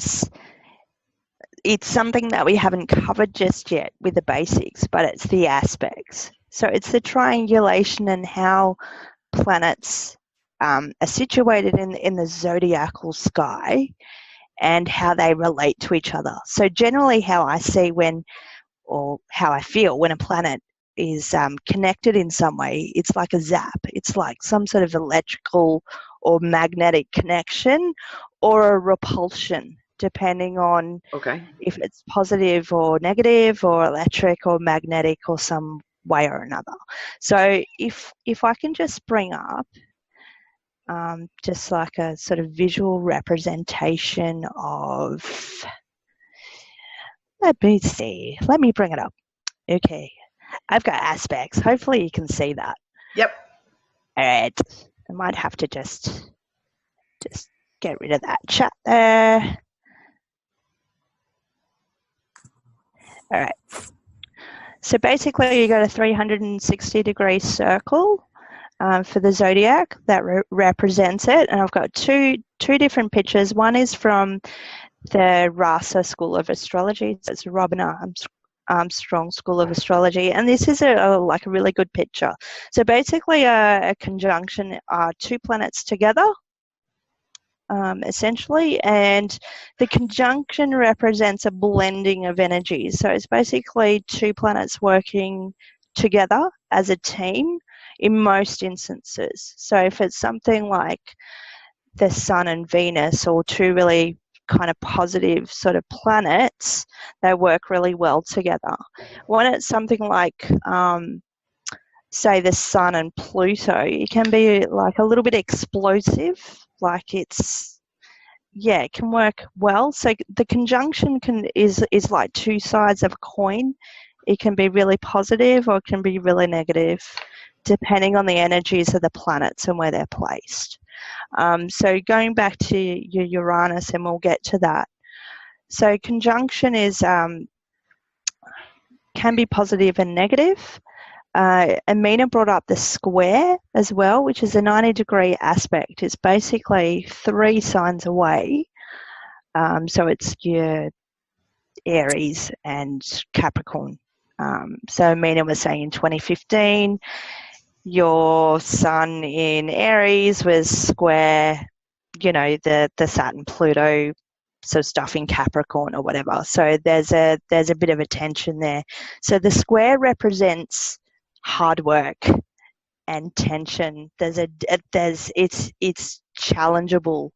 Speaker 3: it's something that we haven't covered just yet with the basics, but it's the aspects. So it's the triangulation and how planets are situated in the zodiacal sky and how they relate to each other. So generally how I see how I feel when a planet is connected in some way, it's like a zap. It's like some sort of electrical or magnetic connection or a repulsion, depending on if it's positive or negative or electric or magnetic or some way or another. So if I can just bring up just like a sort of visual representation of, let me bring it up. Okay, I've got aspects. Hopefully you can see that.
Speaker 1: Yep.
Speaker 3: All right, I might have to just get rid of that chat there. All right. So basically you got a 360-degree circle for the zodiac that represents it, and I've got two different pictures. One is from the Rasa School of Astrology. So it's Robin Armstrong School of Astrology, and this is a really good picture. So basically a conjunction are two planets together, essentially, and the conjunction represents a blending of energies. So it's basically two planets working together as a team in most instances. So if it's something like the Sun and Venus, or two really kind of positive sort of planets, they work really well together. When it's something like say the Sun and Pluto, it can be like a little bit explosive, like it can work well. So the conjunction is like two sides of a coin. It can be really positive or it can be really negative, depending on the energies of the planets and where they're placed. So going back to your Uranus, and we'll get to that. So conjunction is can be positive and negative. Amina brought up the square as well, which is a 90-degree aspect. It's basically 3 signs away. So it's your Aries and Capricorn. So Amina was saying in 2015, your Sun in Aries was square, the Saturn Pluto sort of stuff in Capricorn or whatever. So there's a bit of a tension there. So the square represents hard work and tension. It's challengeable.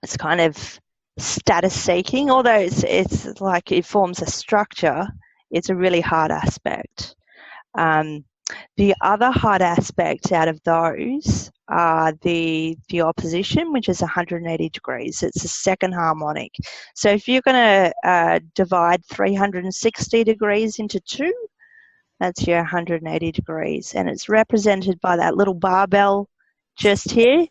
Speaker 3: It's kind of status seeking, although it's like it forms a structure. It's a really hard aspect. The other hard aspects out of those are the opposition, which is 180 degrees. It's a second harmonic. So if you're going to divide 360 degrees into 2, that's your 180 degrees. And it's represented by that little barbell just here.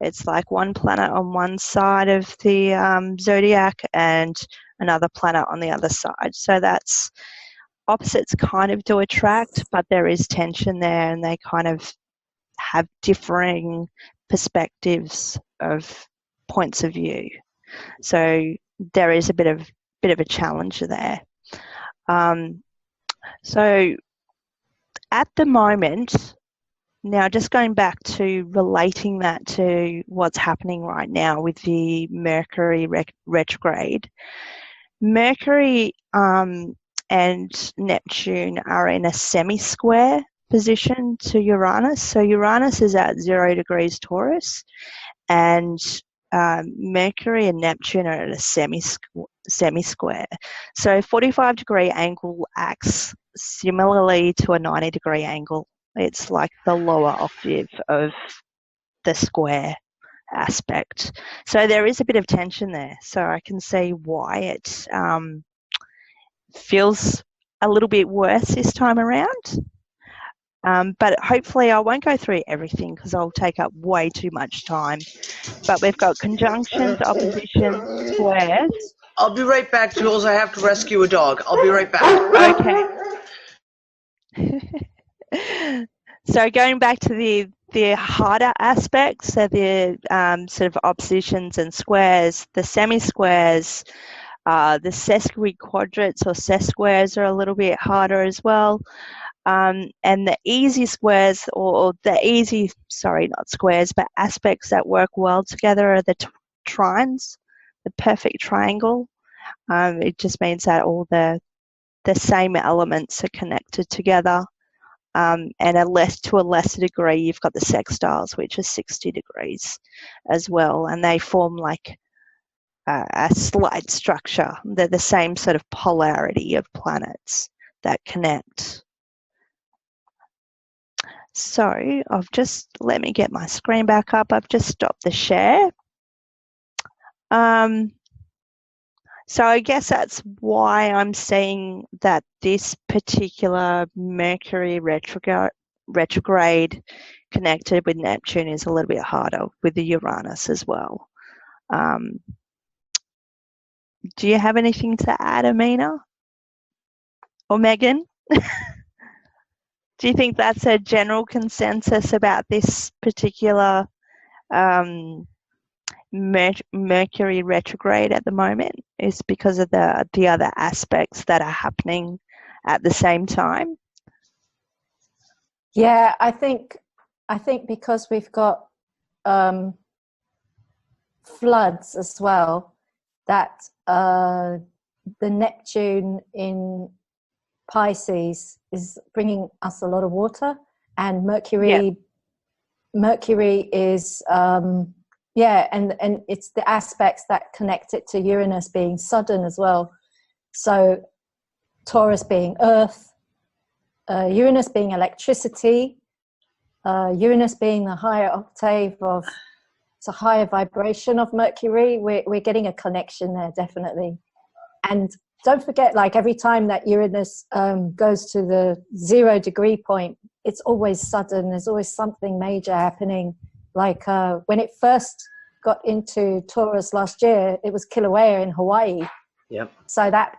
Speaker 3: It's like one planet on one side of the zodiac and another planet on the other side. So that's opposites kind of do attract, but there is tension there, and they kind of have differing perspectives of points of view. So there is a bit of a challenge there. So at the moment, now just going back to relating that to what's happening right now with the Mercury retrograde, Mercury and Neptune are in a semi-square position to Uranus. So Uranus is at 0 degrees Taurus, and Mercury and Neptune are at a semi-square. So 45-degree angle acts similarly to a 90-degree angle. It's like the lower octave of the square aspect. So there is a bit of tension there. So I can see why it feels a little bit worse this time around. But hopefully I won't go through everything because I'll take up way too much time. But we've got conjunctions, oppositions, squares.
Speaker 1: I'll be right back, Jules. I have to rescue a dog. I'll be right back.
Speaker 3: Okay. So going back to the harder aspects, so the sort of oppositions and squares, the semi-squares, the sesquiquadrates or sesquares are a little bit harder as well. And the easy squares, or not squares, but aspects that work well together are the trines, the perfect triangle. It just means that all the same elements are connected together. And to a lesser degree, you've got the sextiles, which are 60 degrees as well, and they form like a slight structure. They're the same sort of polarity of planets that connect. So let me get my screen back up. I've just stopped the share. So I guess that's why I'm saying that this particular Mercury retrograde connected with Neptune is a little bit harder with the Uranus as well. Do you have anything to add, Amina? Or Meghan? Do you think that's a general consensus about this particular Mercury retrograde at the moment? Is because of the other aspects that are happening at the same time?
Speaker 2: Yeah, I think because we've got floods as well, that the Neptune in Pisces is bringing us a lot of water, and Mercury is and it's the aspects that connect it to Uranus being sudden as well. So Taurus being earth, Uranus being electricity, Uranus being the higher octave of, it's a higher vibration of Mercury. We're getting a connection there, definitely. And don't forget, like every time that Uranus goes to the 0 degree point, it's always sudden. There's always something major happening. Like when it first got into Taurus last year, it was Kilauea in Hawaii.
Speaker 1: Yep.
Speaker 2: So that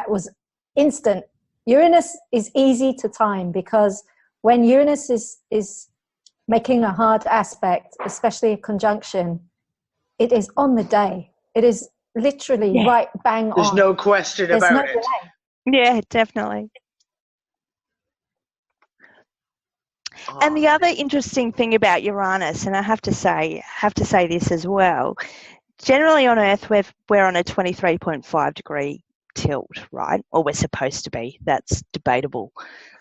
Speaker 2: was instant. Uranus is easy to time because when Uranus is making a hard aspect, especially a conjunction, it is on the day. It is literally right bang
Speaker 1: There's
Speaker 2: on.
Speaker 1: no question about it.
Speaker 2: Delay.
Speaker 3: Yeah, definitely. And the other interesting thing about Uranus, and I have to say this as well, generally on Earth we're on a 23.5 degree tilt, right? Or we're supposed to be. That's debatable.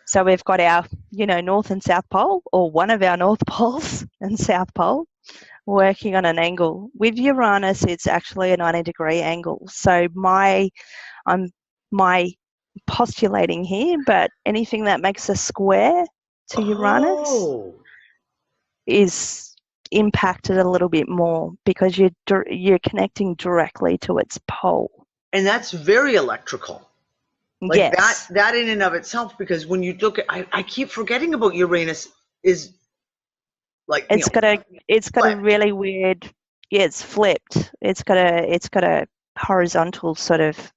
Speaker 3: So we've got our, North and South Pole, or one of our North Poles and South Pole, working on an angle. With Uranus, it's actually a 90 degree angle. So I'm postulating here, but anything that makes a square to Uranus is impacted a little bit more because you're connecting directly to its pole.
Speaker 1: And that's very electrical. Like
Speaker 3: yes.
Speaker 1: that in and of itself, because when you look at, I keep forgetting about Uranus is like
Speaker 3: it's got a really weird, it's flipped. It's got a horizontal sort of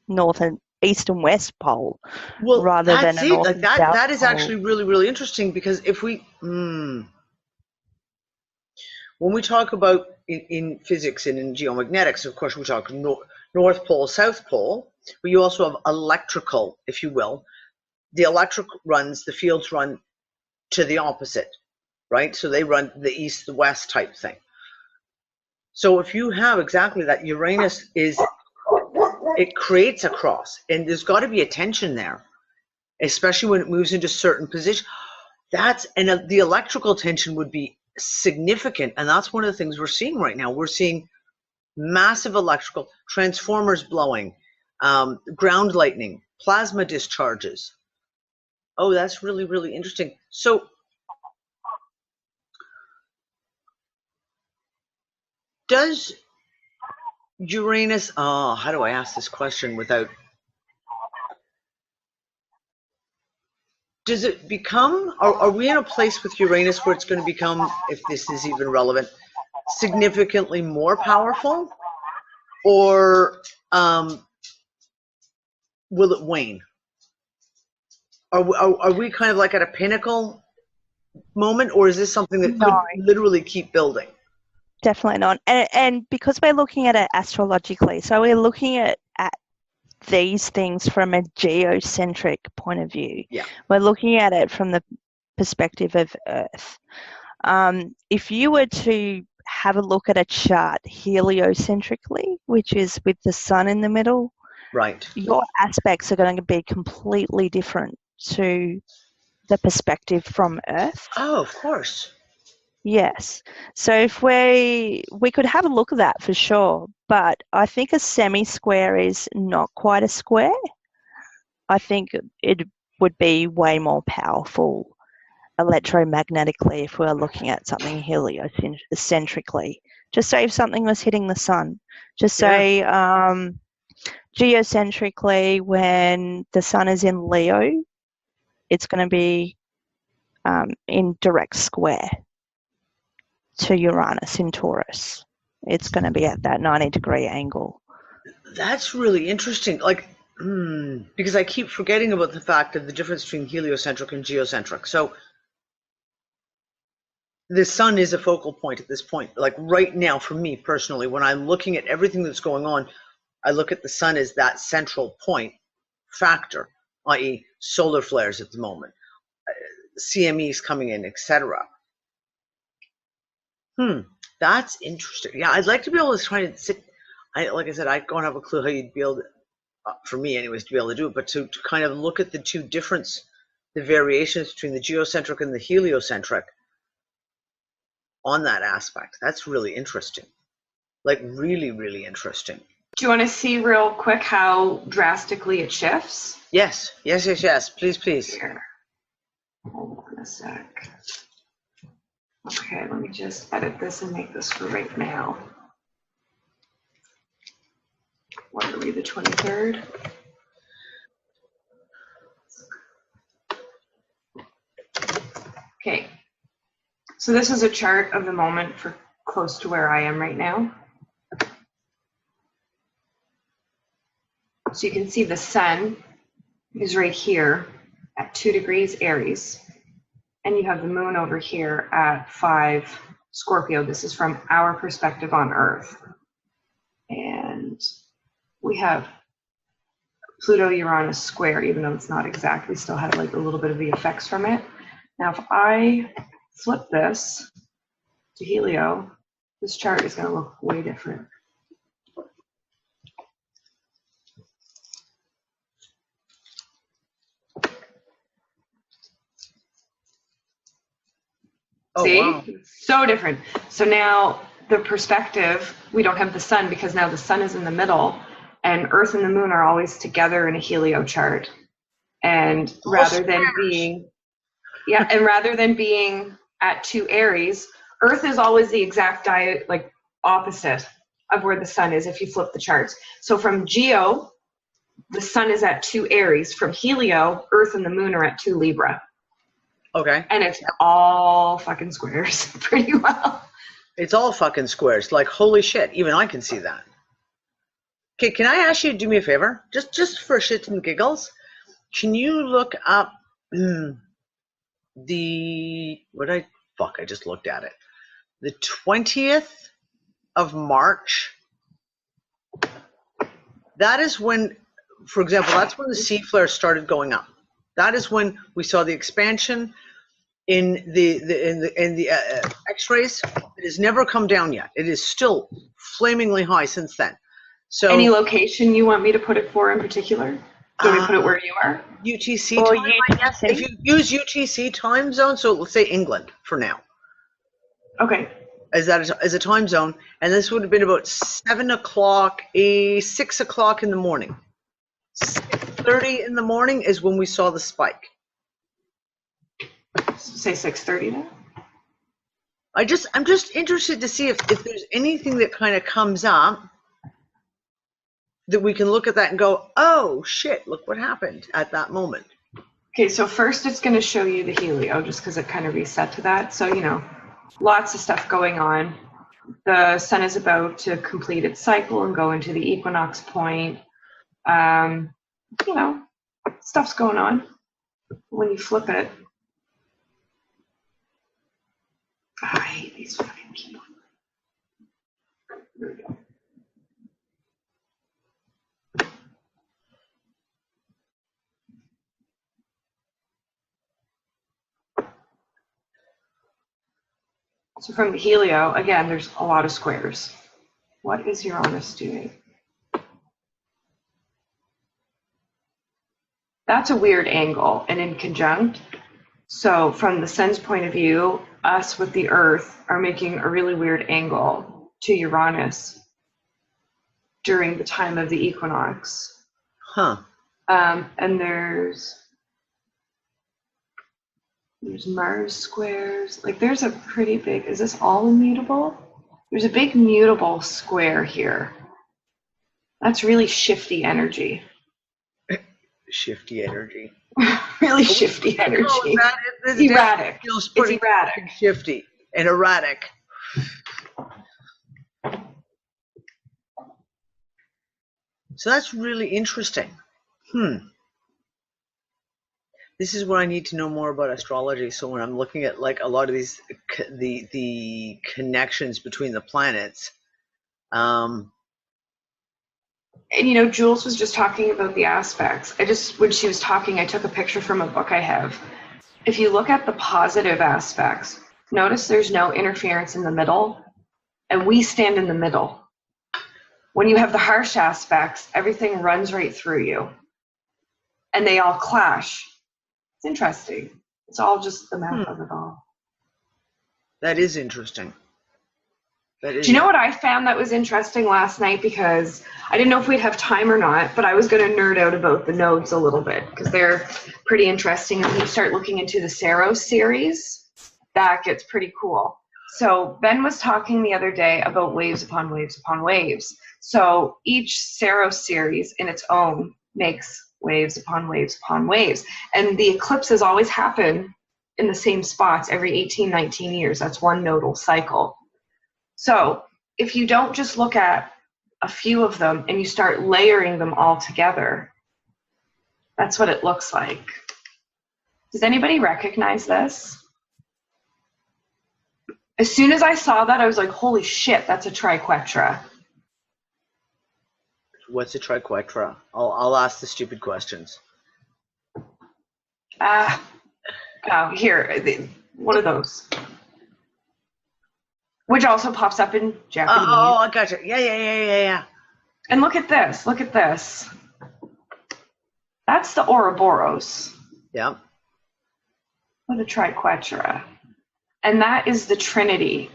Speaker 3: north and east and west pole, rather than a north and south
Speaker 1: that is
Speaker 3: pole.
Speaker 1: actually really, really interesting, because if we when we talk about in physics and in geomagnetics, of course we talk North Pole, South Pole, but you also have electrical, if you will. The the fields run to the opposite, right? So they run the east, the west type thing. So if you have exactly that, Uranus it creates a cross, and there's got to be a tension there, especially when it moves into certain positions. The electrical tension would be significant, and that's one of the things we're seeing right now. We're seeing massive electrical transformers blowing, ground lightning, plasma discharges. Oh, that's really, really interesting. So does Uranus, how do I ask this question without, does it become, are we in a place with Uranus where it's going to become, if this is even relevant, significantly more powerful, or will it wane? Are we kind of like at a pinnacle moment, or is this something that could literally keep building?
Speaker 3: Definitely not. And because we're looking at it astrologically, so we're looking at these things from a geocentric point of view.
Speaker 1: Yeah.
Speaker 3: We're looking at it from the perspective of Earth. If you were to have a look at a chart heliocentrically, which is with the sun in the middle,
Speaker 1: right,
Speaker 3: your aspects are going to be completely different to the perspective from Earth.
Speaker 1: Oh, of course.
Speaker 3: Yes. So if we could have a look at that for sure, but I think a semi-square is not quite a square. I think it would be way more powerful electromagnetically if we were looking at something heliocentrically. Just say if something was hitting the sun. Just say geocentrically, when the sun is in Leo, it's going to be in direct square to Uranus in Taurus. It's going to be at that 90 degree angle.
Speaker 1: That's really interesting. Like, because I keep forgetting about the fact of the difference between heliocentric and geocentric. So the sun is a focal point at this point. Like right now, for me personally, when I'm looking at everything that's going on, I look at the sun as that central point factor, i.e. solar flares at the moment, CMEs coming in, etc. That's interesting. Yeah, I'd like to be able to try to sit. Like I said, I don't have a clue how you'd be able to, for me anyways, to be able to do it, but to kind of look at the the variations between the geocentric and the heliocentric on that aspect. That's really interesting. Like really, really interesting.
Speaker 4: Do you want to see real quick how drastically it shifts?
Speaker 1: Yes. Please.
Speaker 4: Here. Hold on a sec. Okay, let me just edit this and make this for right now. What are we, the 23rd? Okay, so this is a chart of the moment for close to where I am right now. So you can see the sun is right here at 2 degrees Aries. And you have the moon over here at 5 Scorpio. This is from our perspective on Earth. And we have Pluto-Uranus square, even though it's not exact, we still have like a little bit of the effects from it. Now, if I flip this to Helio, this chart is going to look way different.
Speaker 1: Oh,
Speaker 4: see?
Speaker 1: wow.
Speaker 4: So different. So now the perspective, we don't have the sun because now the sun is in the middle and Earth and the moon are always together in a helio chart. And rather than being, and rather than being at 2 Aries, Earth is always the exact opposite of where the sun is if you flip the charts. So from Geo, the sun is at 2 Aries. From Helio, Earth and the moon are at 2 Libra.
Speaker 1: Okay.
Speaker 4: And it's all fucking squares pretty well.
Speaker 1: It's all fucking squares. Like, holy shit, even I can see that. Okay, can I ask you to do me a favor? Just for shits and giggles. Can you look up I just looked at it. The 20th of March. That is when, for example, that's when the C flare started going up. That is when we saw the expansion in the X-rays. It has never come down yet. It is still flamingly high since then. So,
Speaker 4: any location you want me to put it for in particular? Do we put it where you are?
Speaker 1: UTC time, I guess. If you use UTC time zone, so let's say England for now.
Speaker 4: Okay.
Speaker 1: As a time zone, and this would have been about 6 o'clock in the morning. 6:30 in the morning is when we saw the spike.
Speaker 4: Say 6:30 now.
Speaker 1: I'm just interested to see if there's anything that kind of comes up that we can look at that and go, oh shit, look what happened at that moment.
Speaker 4: Okay, so first it's going to show you the helio just because it kind of reset to that. So, lots of stuff going on. The sun is about to complete its cycle and go into the equinox point. Stuff's going on. When you flip it, I hate these fucking people. There we go. So from the helio, again, there's a lot of squares. What is Uranus doing? That's a weird angle and in conjunct. So from the sun's point of view, us with the Earth are making a really weird angle to Uranus during the time of the equinox.
Speaker 1: Huh.
Speaker 4: And there's Mars squares. Like there's a pretty big, is this all immutable? There's a big mutable square here. That's really shifty energy.
Speaker 1: Shifty energy.
Speaker 4: Really shifty energy. Erratic. It's erratic.
Speaker 1: Shifty and erratic. So that's really interesting. This is where I need to know more about astrology. So when I'm looking at like a lot of these, the connections between the planets,
Speaker 4: And Jules was just talking about the aspects. When she was talking, I took a picture from a book I have. If you look at the positive aspects, notice there's no interference in the middle, and we stand in the middle. When you have the harsh aspects, everything runs right through you, and they all clash. It's interesting. It's all just the math of it all.
Speaker 1: That is interesting.
Speaker 4: Do you know what I found that was interesting last night? Because I didn't know if we'd have time or not, but I was going to nerd out about the nodes a little bit because they're pretty interesting. And when you start looking into the Saros series, that gets pretty cool. So Ben was talking the other day about waves upon waves upon waves. So each Saros series in its own makes waves upon waves upon waves. And the eclipses always happen in the same spots every 18, 19 years. That's one nodal cycle. So if you don't just look at a few of them and you start layering them all together, that's what it looks like. Does anybody recognize this? As soon as I saw that, I was like, holy shit, that's a triquetra.
Speaker 1: What's a triquetra? I'll ask the stupid questions.
Speaker 4: Here, what are those? Which also pops up in Japanese.
Speaker 1: Oh, I gotcha. Yeah.
Speaker 4: And look at this. That's the Ouroboros.
Speaker 1: Yeah.
Speaker 4: Or the triquetra. And that is the Trinity.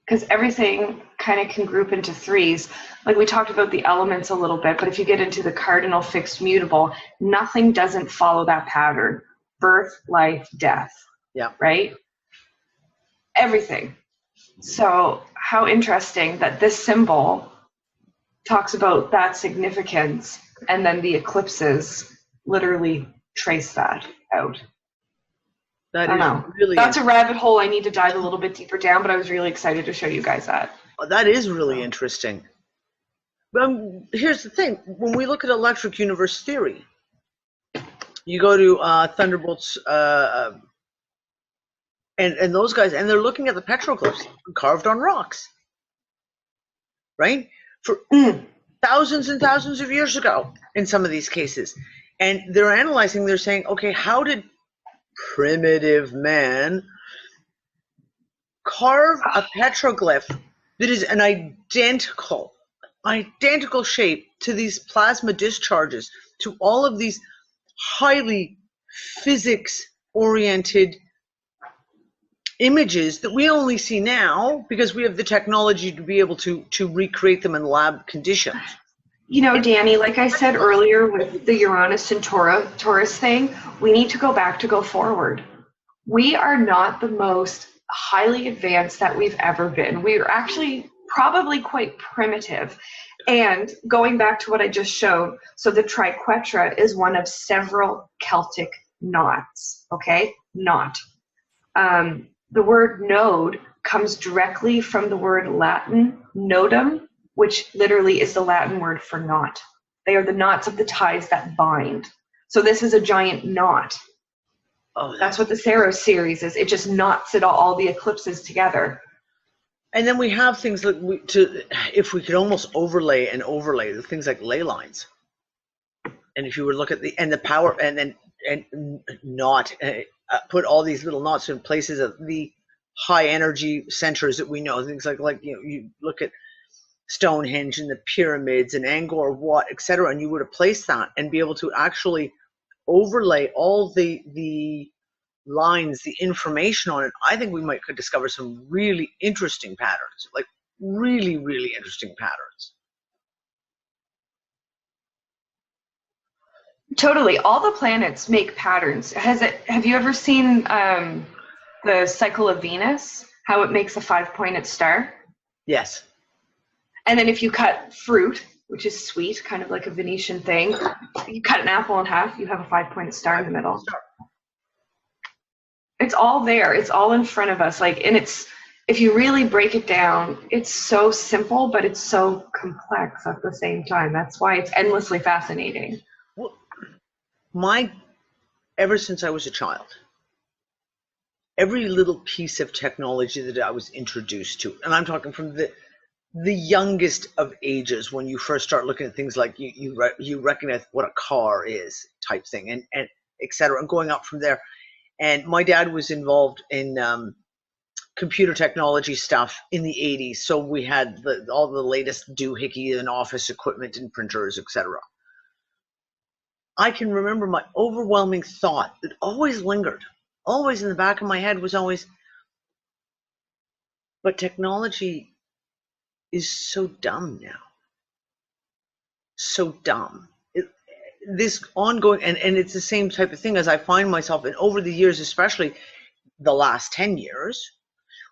Speaker 4: Because everything kind of can group into threes. Like we talked about the elements a little bit, but if you get into the cardinal fixed mutable, nothing doesn't follow that pattern. Birth, life, death.
Speaker 1: Yeah.
Speaker 4: Right? Everything. So how interesting that this symbol talks about that significance, and then the eclipses literally trace that out.
Speaker 1: That is really.
Speaker 4: That's a rabbit hole I need to dive a little bit deeper down, but I was really excited to show you guys that.
Speaker 1: That is really interesting. Here's the thing. When we look at electric universe theory, you go to Thunderbolt's and those guys, and they're looking at the petroglyphs carved on rocks, right? For thousands and thousands of years ago in some of these cases. And they're analyzing, they're saying, okay, how did primitive man carve a petroglyph that is an identical shape to these plasma discharges, to all of these highly physics-oriented images that we only see now because we have the technology to be able to recreate them in lab conditions.
Speaker 4: Danny, like I said earlier with the Uranus and Taurus thing, we need to go back to go forward. We are not the most highly advanced that we've ever been. We are actually probably quite primitive. And going back to what I just showed, so the triquetra is one of several Celtic knots, okay? Knot. The word node comes directly from the word Latin nodum, which literally is the Latin word for knot. They are the knots of the ties that bind. So this is a giant knot. Oh, that's what the Saros series is. It just knots it all the eclipses together.
Speaker 1: And then we have things like if we could almost overlay the things like ley lines. And if you were to look at the power and knot, put all these little knots in places of the high energy centers that we know, things like you look at Stonehenge and the pyramids and Angkor Wat, etc., and you would have placed that and be able to actually overlay all the lines, the information on it. I think we could discover some really interesting patterns, like really, really interesting patterns.
Speaker 4: Totally. All the planets make patterns. Have you ever seen the cycle of Venus, how it makes a 5-pointed star?
Speaker 1: Yes.
Speaker 4: And then if you cut fruit, which is sweet, kind of like a Venetian thing, you cut an apple in half, you have a 5-pointed star in the middle. It's all there. It's all in front of us. And if you really break it down, it's so simple, but it's so complex at the same time. That's why it's endlessly fascinating.
Speaker 1: Well, ever since I was a child, every little piece of technology that I was introduced to, and I'm talking from the youngest of ages, when you first start looking at things like you recognize what a car is type thing, and et cetera, and going up from there. And my dad was involved in computer technology stuff in the 80s. So we had all the latest doohickey and office equipment and printers, et cetera. I can remember my overwhelming thought that always lingered, always in the back of my head was always, but technology is so dumb now. So dumb. This ongoing, and it's the same type of thing as I find myself in over the years, especially the last 10 years,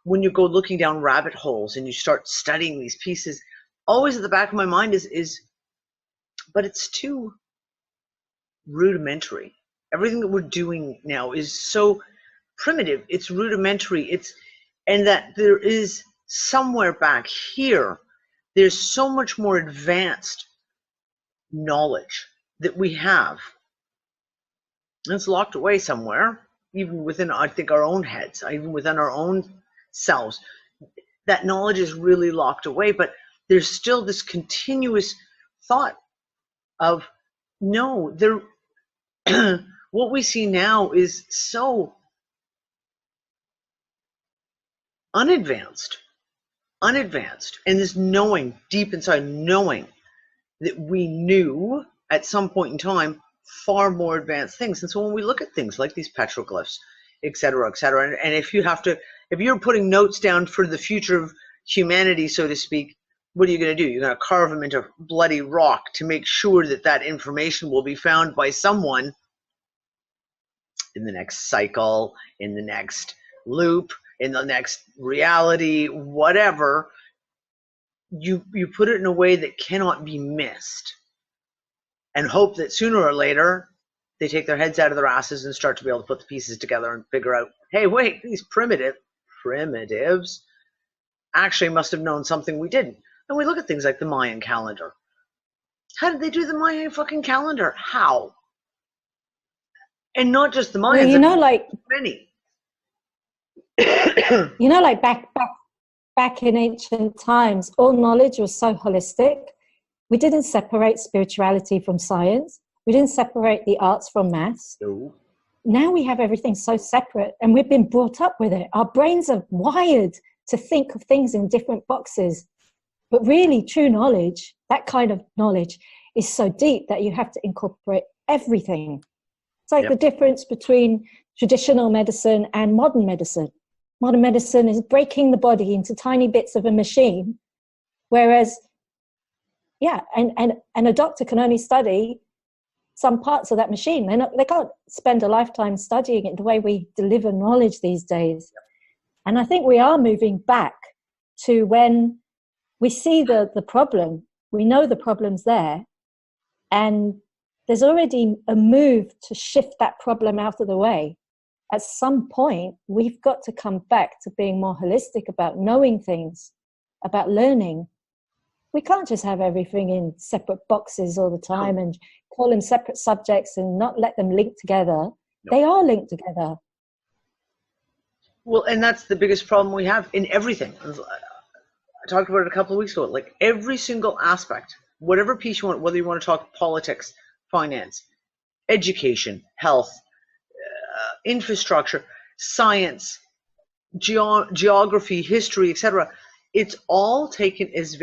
Speaker 1: when you go looking down rabbit holes and you start studying these pieces, always at the back of my mind is but it's too rudimentary. Everything that we're doing now is so primitive, it's rudimentary, and that there is somewhere back here, there's so much more advanced knowledge that we have. It's locked away somewhere, even within, I think, our own heads, even within our own selves. That knowledge is really locked away, but there's still this continuous thought of, no, what we see now is so unadvanced, and this knowing, deep inside, knowing that we knew at some point in time far more advanced things. And so when we look at things like these petroglyphs, et cetera, and if you're putting notes down for the future of humanity, so to speak, what are you going to do? You're going to carve them into bloody rock to make sure that that information will be found by someone in the next cycle, in the next loop, in the next reality, whatever. You put it in a way that cannot be missed, and hope that sooner or later they take their heads out of their asses and start to be able to put the pieces together and figure out, hey, wait, these primitives actually must have known something we didn't. And we look at things like the Mayan calendar. How did they do the Mayan fucking calendar? How? And not just the Mayans.
Speaker 2: Well, like
Speaker 1: many.
Speaker 2: Like back in ancient times, all knowledge was so holistic. We didn't separate spirituality from science. We didn't separate the arts from maths.
Speaker 1: No.
Speaker 2: Now we have everything so separate, and we've been brought up with it. Our brains are wired to think of things in different boxes. But really, true knowledge, that kind of knowledge, is so deep that you have to incorporate everything. It's like the difference between traditional medicine and modern medicine. Modern medicine is breaking the body into tiny bits of a machine, whereas, and a doctor can only study some parts of that machine. They can't spend a lifetime studying it the way we deliver knowledge these days. And I think we are moving back to when we see the problem, we know the problem's there, and there's already a move to shift that problem out of the way. At some point, we've got to come back to being more holistic about knowing things, about learning. We can't just have everything in separate boxes all the time and call them separate subjects and not let them link together. No. They are linked together.
Speaker 1: Well, and that's the biggest problem we have in everything. I talked about it a couple of weeks ago. Like every single aspect, whatever piece you want, whether you want to talk politics, finance, education, health, infrastructure, science, geography, history, etc. It's all taken as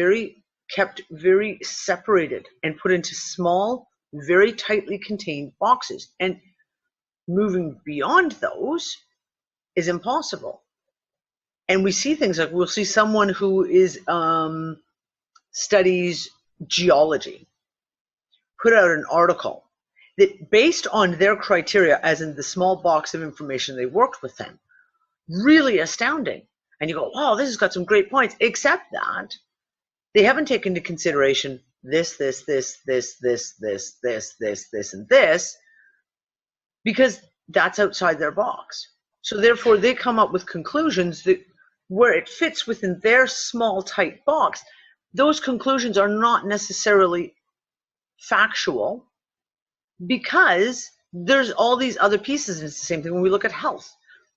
Speaker 1: kept very separated and put into small, very tightly contained boxes. And moving beyond those is impossible. And we see things like, we'll see someone who is studies geology put out an article that, based on their criteria, as in the small box of information they worked with them, really astounding. And you go, wow, this has got some great points, except that they haven't taken into consideration this, and this, because that's outside their box. So therefore, they come up with conclusions that, where it fits within their small, tight box, those conclusions are not necessarily factual, because there's all these other pieces, and it's the same thing when we look at health.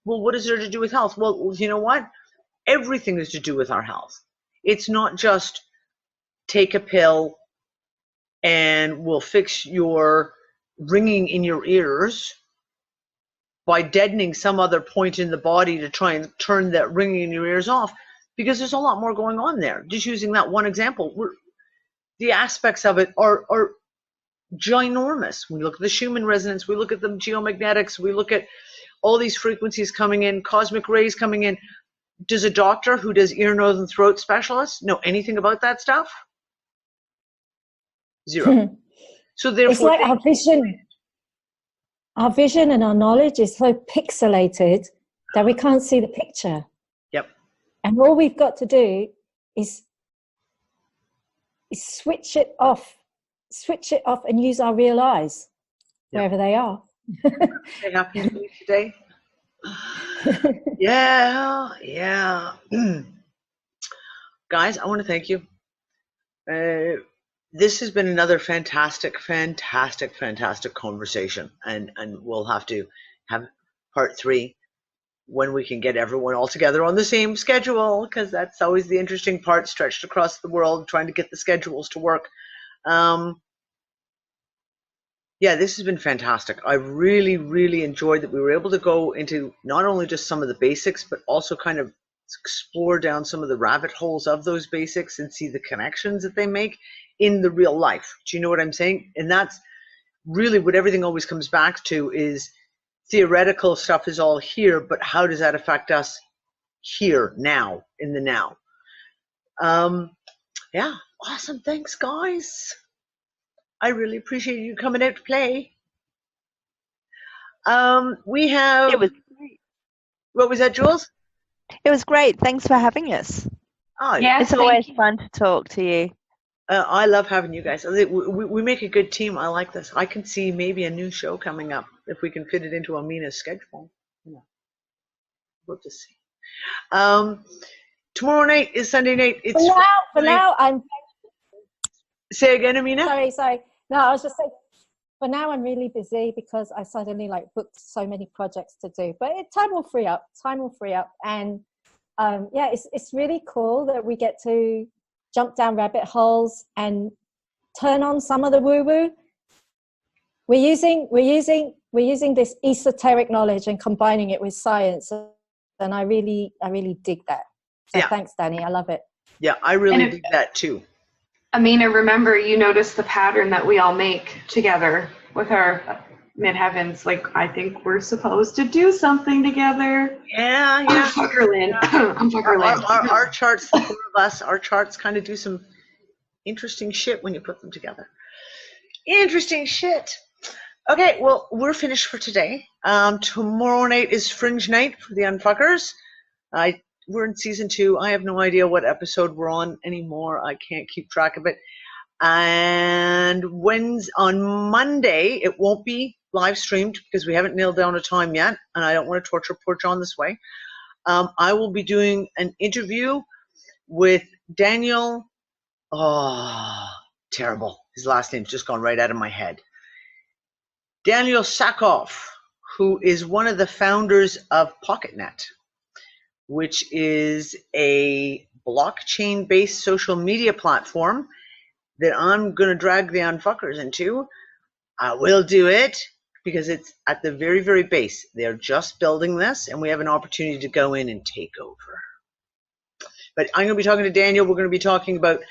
Speaker 1: Well, what is there to do with health? Well, you know what? Everything is to do with our health. It's not just take a pill and we'll fix your ringing in your ears by deadening some other point in the body to try and turn that ringing in your ears off, because there's a lot more going on there. Just using that one example, the aspects of it are ginormous. We look at the Schumann resonance, we look at the geomagnetics, we look at all these frequencies coming in, cosmic rays coming in. Does a doctor who does ear, nose, and throat specialist know anything about that stuff? Zero. So therefore,
Speaker 2: it's like our vision and our knowledge is so pixelated that we can't see the picture.
Speaker 1: Yep.
Speaker 2: And all we've got to do is switch it off and use our real eyes, wherever they are.
Speaker 1: They happen to me today. Yeah. Guys, I want to thank you. This has been another fantastic conversation, and we'll have to have part 3 when we can get everyone all together on the same schedule, because that's always the interesting part, stretched across the world, trying to get the schedules to work. Yeah, this has been fantastic. I really enjoyed that we were able to go into not only just some of the basics, but also kind of explore down some of the rabbit holes of those basics and see the connections that they make in the real life. Do you know what I'm saying? And that's really what everything always comes back to, is theoretical stuff is all here, but how does that affect us here, now, in the now? Yeah, awesome. Thanks, guys. I really appreciate you coming out to play. We have...
Speaker 3: It was great.
Speaker 1: What was that, Jules?
Speaker 3: It was great. Thanks for having us.
Speaker 1: Oh,
Speaker 4: Yes,
Speaker 3: It's always fun to talk to you.
Speaker 1: I love having you guys. We make a good team. I like this. I can see maybe a new show coming up if we can fit it into Amina's schedule. Yeah. We'll just see. Tomorrow night is Sunday night. It's
Speaker 2: for now, I'm...
Speaker 1: Say again, Amina?
Speaker 2: Sorry. No, I was just saying, for now I'm really busy because I suddenly booked so many projects to do. But time will free up. And yeah, it's really cool that we get to jump down rabbit holes and turn on some of the woo-woo. We're using this esoteric knowledge and combining it with science, and I really dig that. So Thanks, Danny. I love it.
Speaker 1: Yeah, I really dig that too.
Speaker 4: Amina, remember, you noticed the pattern that we all make together with our midheavens. I think we're supposed to do something together.
Speaker 1: Yeah.
Speaker 4: I'm Fuckerland.
Speaker 1: Our charts, the 4 of us, our charts kind of do some interesting shit when you put them together. Interesting shit. Okay, well, we're finished for today. Tomorrow night is Fringe Night for the Unfuckers. We're in season 2. I have no idea what episode we're on anymore. I can't keep track of it. And on Monday, it won't be live streamed because we haven't nailed down a time yet, and I don't want to torture poor John this way. I will be doing an interview with Daniel. Oh, terrible. His last name's just gone right out of my head. Daniel Sakoff, who is one of the founders of PocketNet, which is a blockchain-based social media platform that I'm going to drag the Unfuckers into. I will do it because it's at the very, very base. They're just building this, and we have an opportunity to go in and take over. But I'm going to be talking to Daniel. We're going to be talking about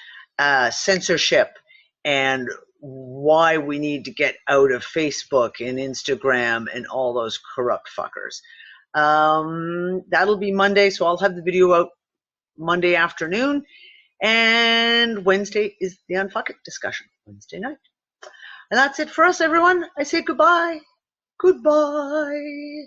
Speaker 1: censorship and why we need to get out of Facebook and Instagram and all those corrupt fuckers. That'll be Monday, so I'll have the video out Monday afternoon, and Wednesday is the Unfuck It discussion, Wednesday night. And that's it for us, everyone. I say goodbye. Goodbye.